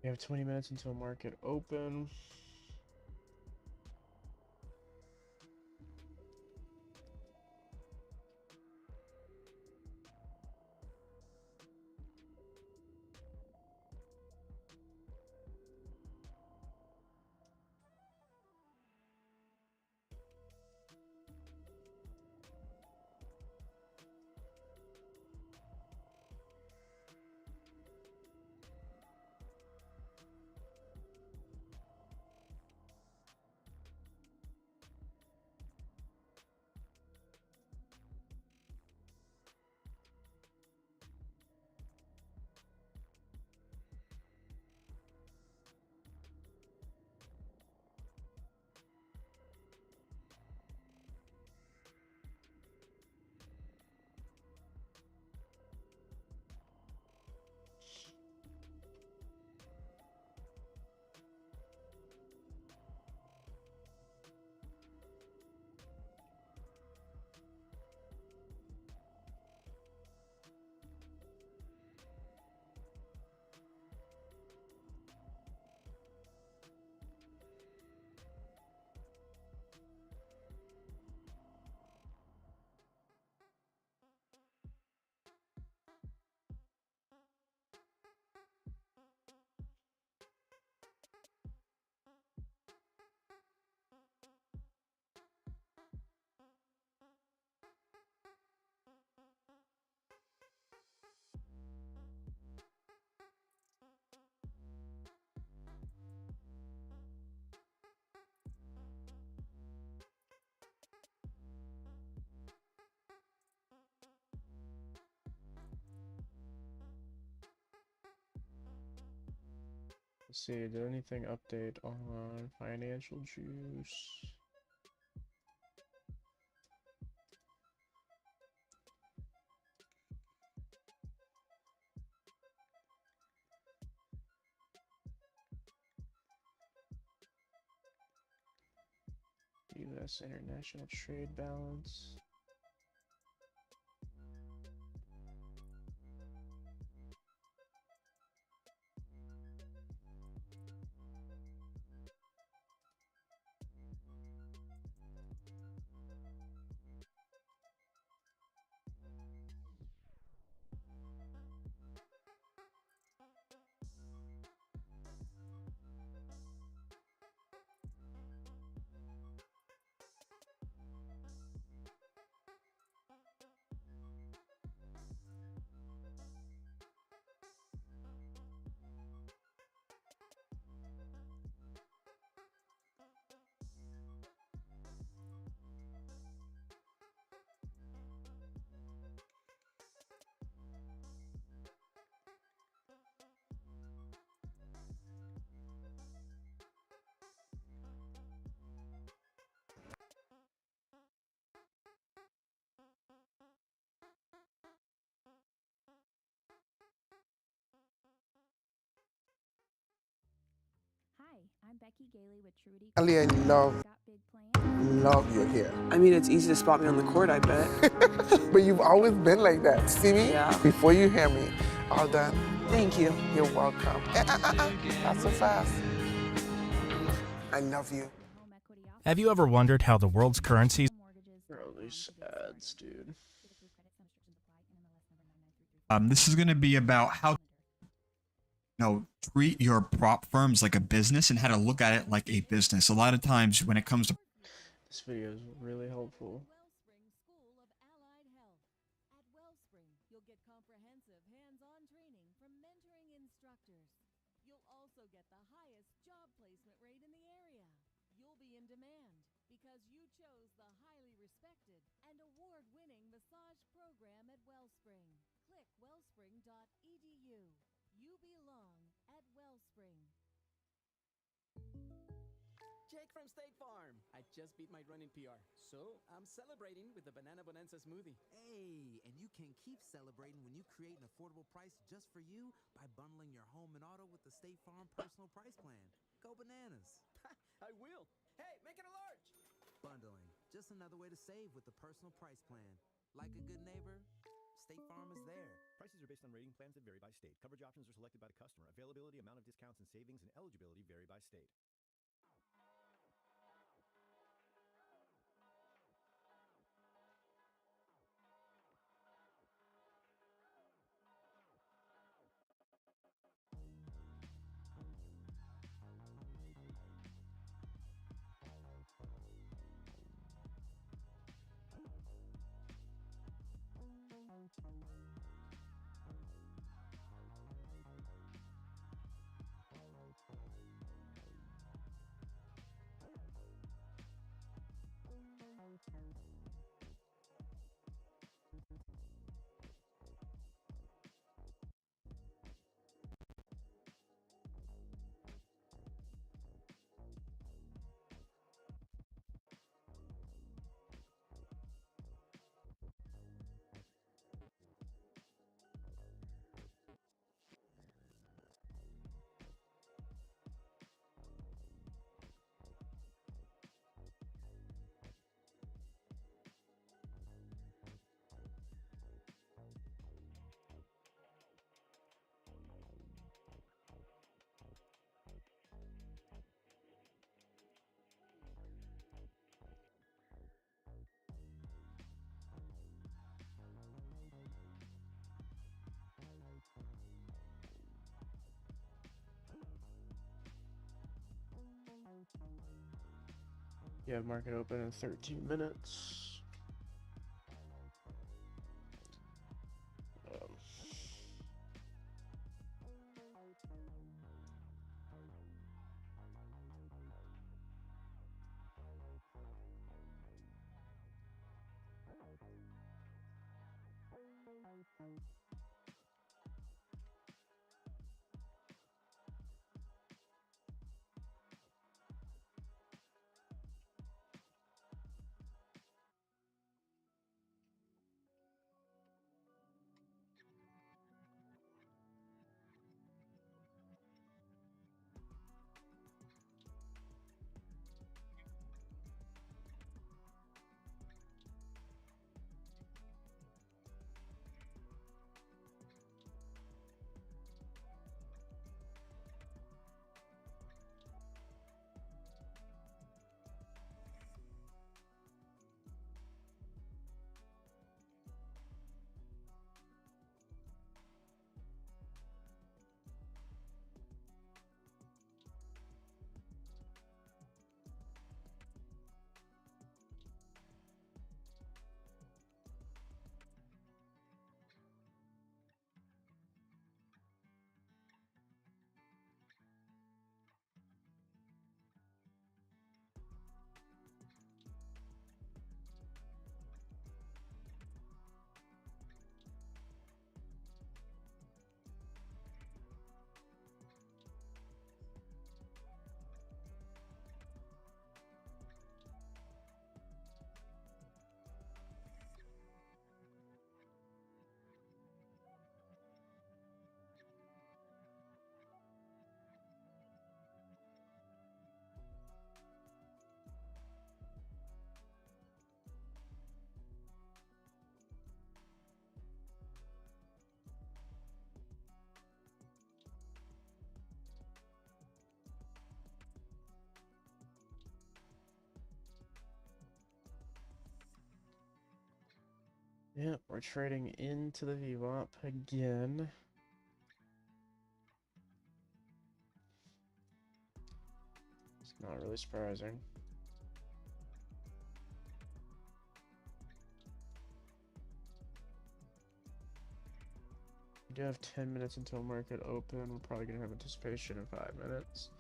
We have 20 minutes until market open. Let's see, did anything update on financial juice? U.S. international trade balance. Hi, I'm Becky Gailey with Truity. Ali, I love your hair. I mean, it's easy to spot me on the court, I bet. But you've always been like that. See me? Yeah. Before you hear me. All done. Thank you. You're welcome. Not so fast. I love you. Have you ever wondered how the world's currencies Bro, these ads, dude. This is going to be about how treat your prop firms like a business and how to look at it like a business. A lot of times when it comes to This video is really helpful. Wellspring School of Allied Health. At Wellspring, you'll get comprehensive hands-on training from mentoring instructors. You'll also get the highest job placement rate in the area. You'll be in demand because you chose the highly respected and award-winning massage program at Wellspring. Click wellspring.edu. You belong at Wellspring. Jake from State Farm. I just beat my running PR, so I'm celebrating with the Banana Bonanza smoothie. Hey, and you can keep celebrating when you create an affordable price just for you by bundling your home and auto with the State Farm Personal Price Plan. Go bananas. I will. Hey, make it a large. Bundling, just another way to save with the Personal Price Plan. Like a good neighbor, State Farm is there. Prices are based on rating plans that vary by state. Coverage options are selected by the customer. Availability, amount of discounts and savings, and eligibility vary by state. You have market open in 13 minutes. Yep, we're trading into the VWAP again. It's not really surprising. We do have 10 minutes until market open. We're probably going to have anticipation in 5 minutes.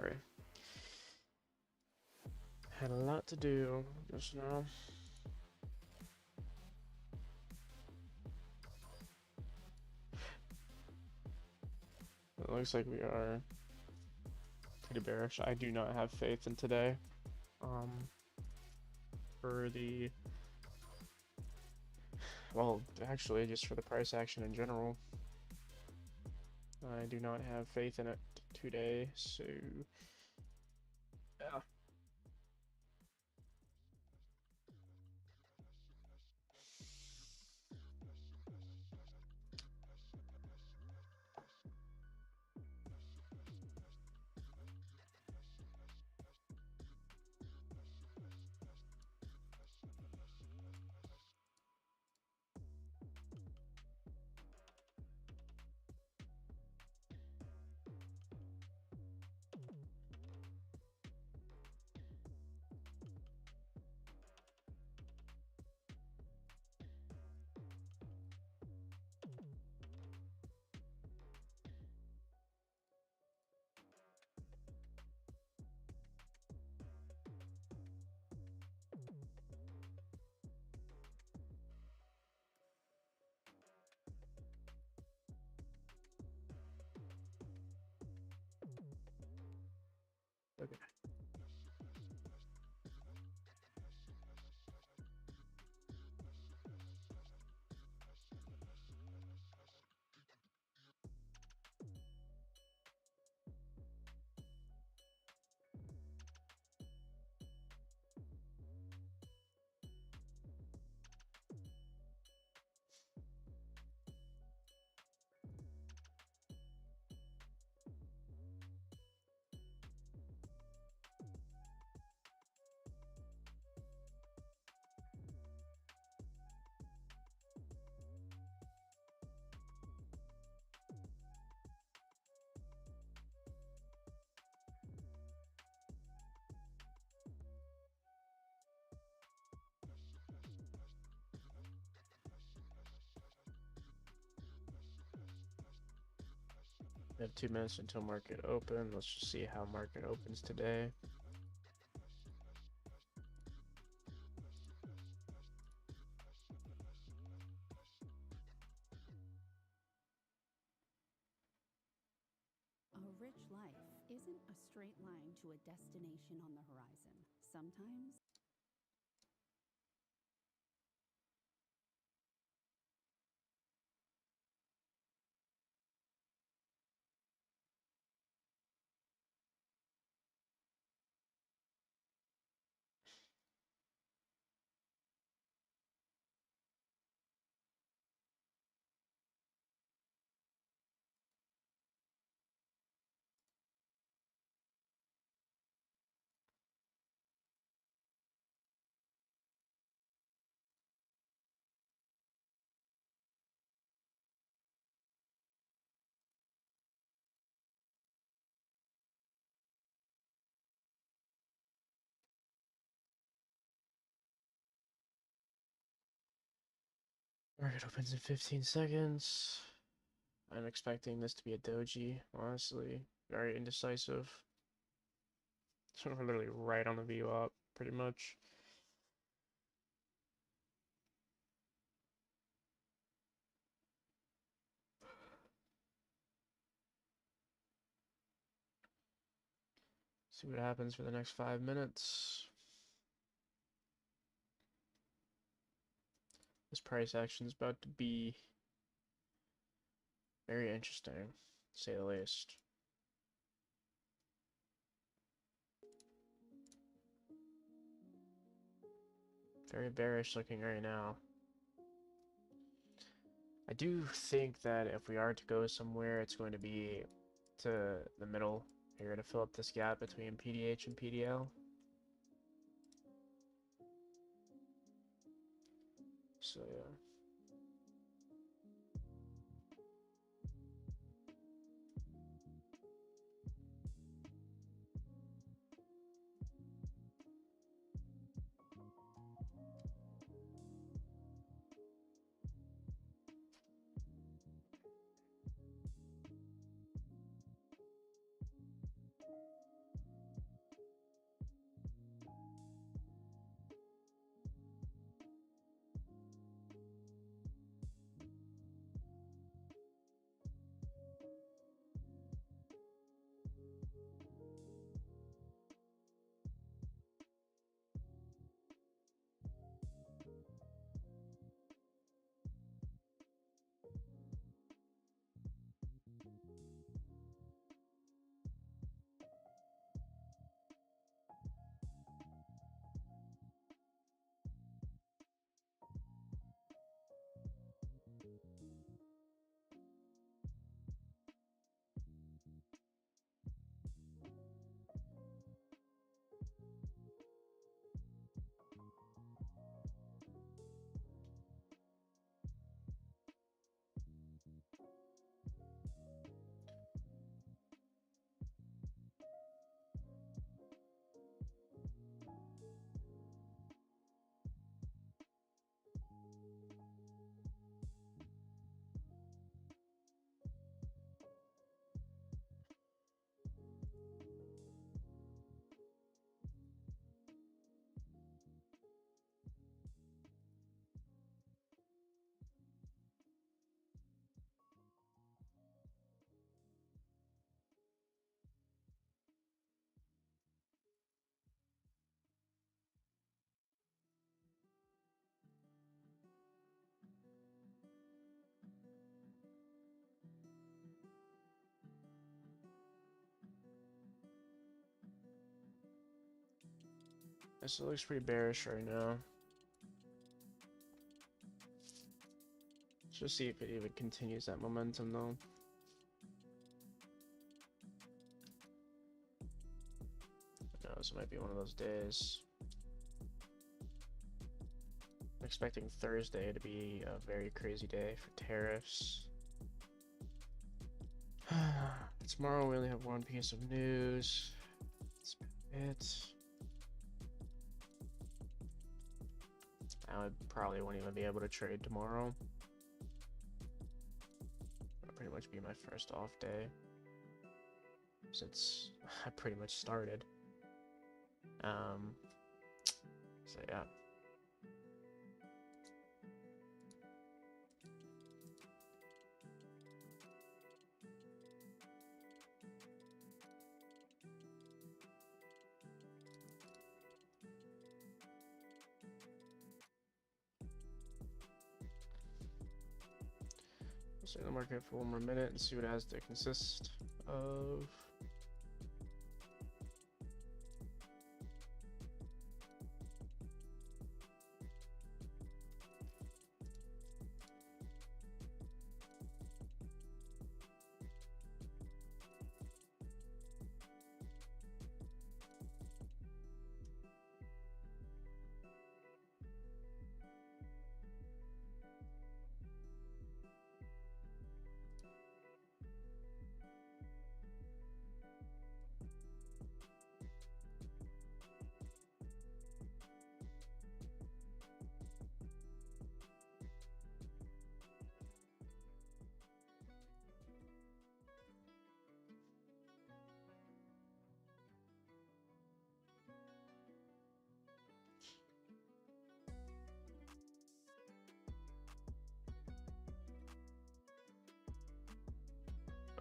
Sorry. Had a lot to do just now. It looks like we are pretty bearish. I do not have faith in today. For the, well, actually, just for the price action in general. I do not have faith in it today, so yeah. Okay. We have 2 minutes until market open. Let's just see how market opens today. A rich life isn't a straight line to a destination on the horizon. Sometimes Market opens in 15 seconds. I'm expecting this to be a doji, honestly. Very indecisive. So we're literally right on the view up, pretty much. See what happens for the next 5 minutes. This price action is about to be very interesting, to say the least. Very bearish looking right now. I do think that if we are to go somewhere, it's going to be to the middle here to fill up this gap between PDH and PDL. So yeah. This looks pretty bearish right now. Let's just see if it even continues that momentum though. No, this might be one of those days. I'm expecting Thursday to be a very crazy day for tariffs. Tomorrow we only have one piece of news. That's about it. I probably won't even be able to trade tomorrow. That'll pretty much be my first off day since I pretty much started. So yeah. Stay in the market for one more minute and see what it has to consist of.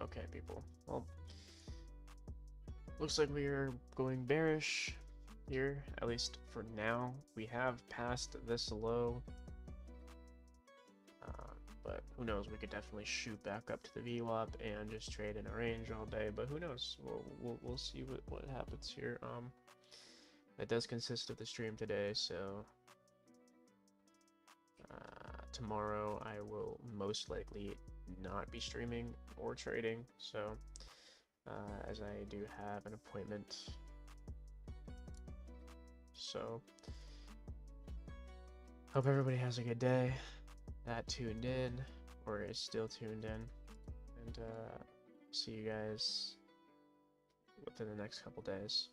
Okay, people. Well, looks like we are going bearish here, at least for now. We have passed this low, but who knows? We could definitely shoot back up to the VWAP and just trade in a range all day. But who knows? We'll see what happens here. That does consist of the stream today, so tomorrow I will most likely not be streaming or trading, so as I do have an appointment. So hope everybody has a good day that tuned in or is still tuned in, and see you guys within the next couple days.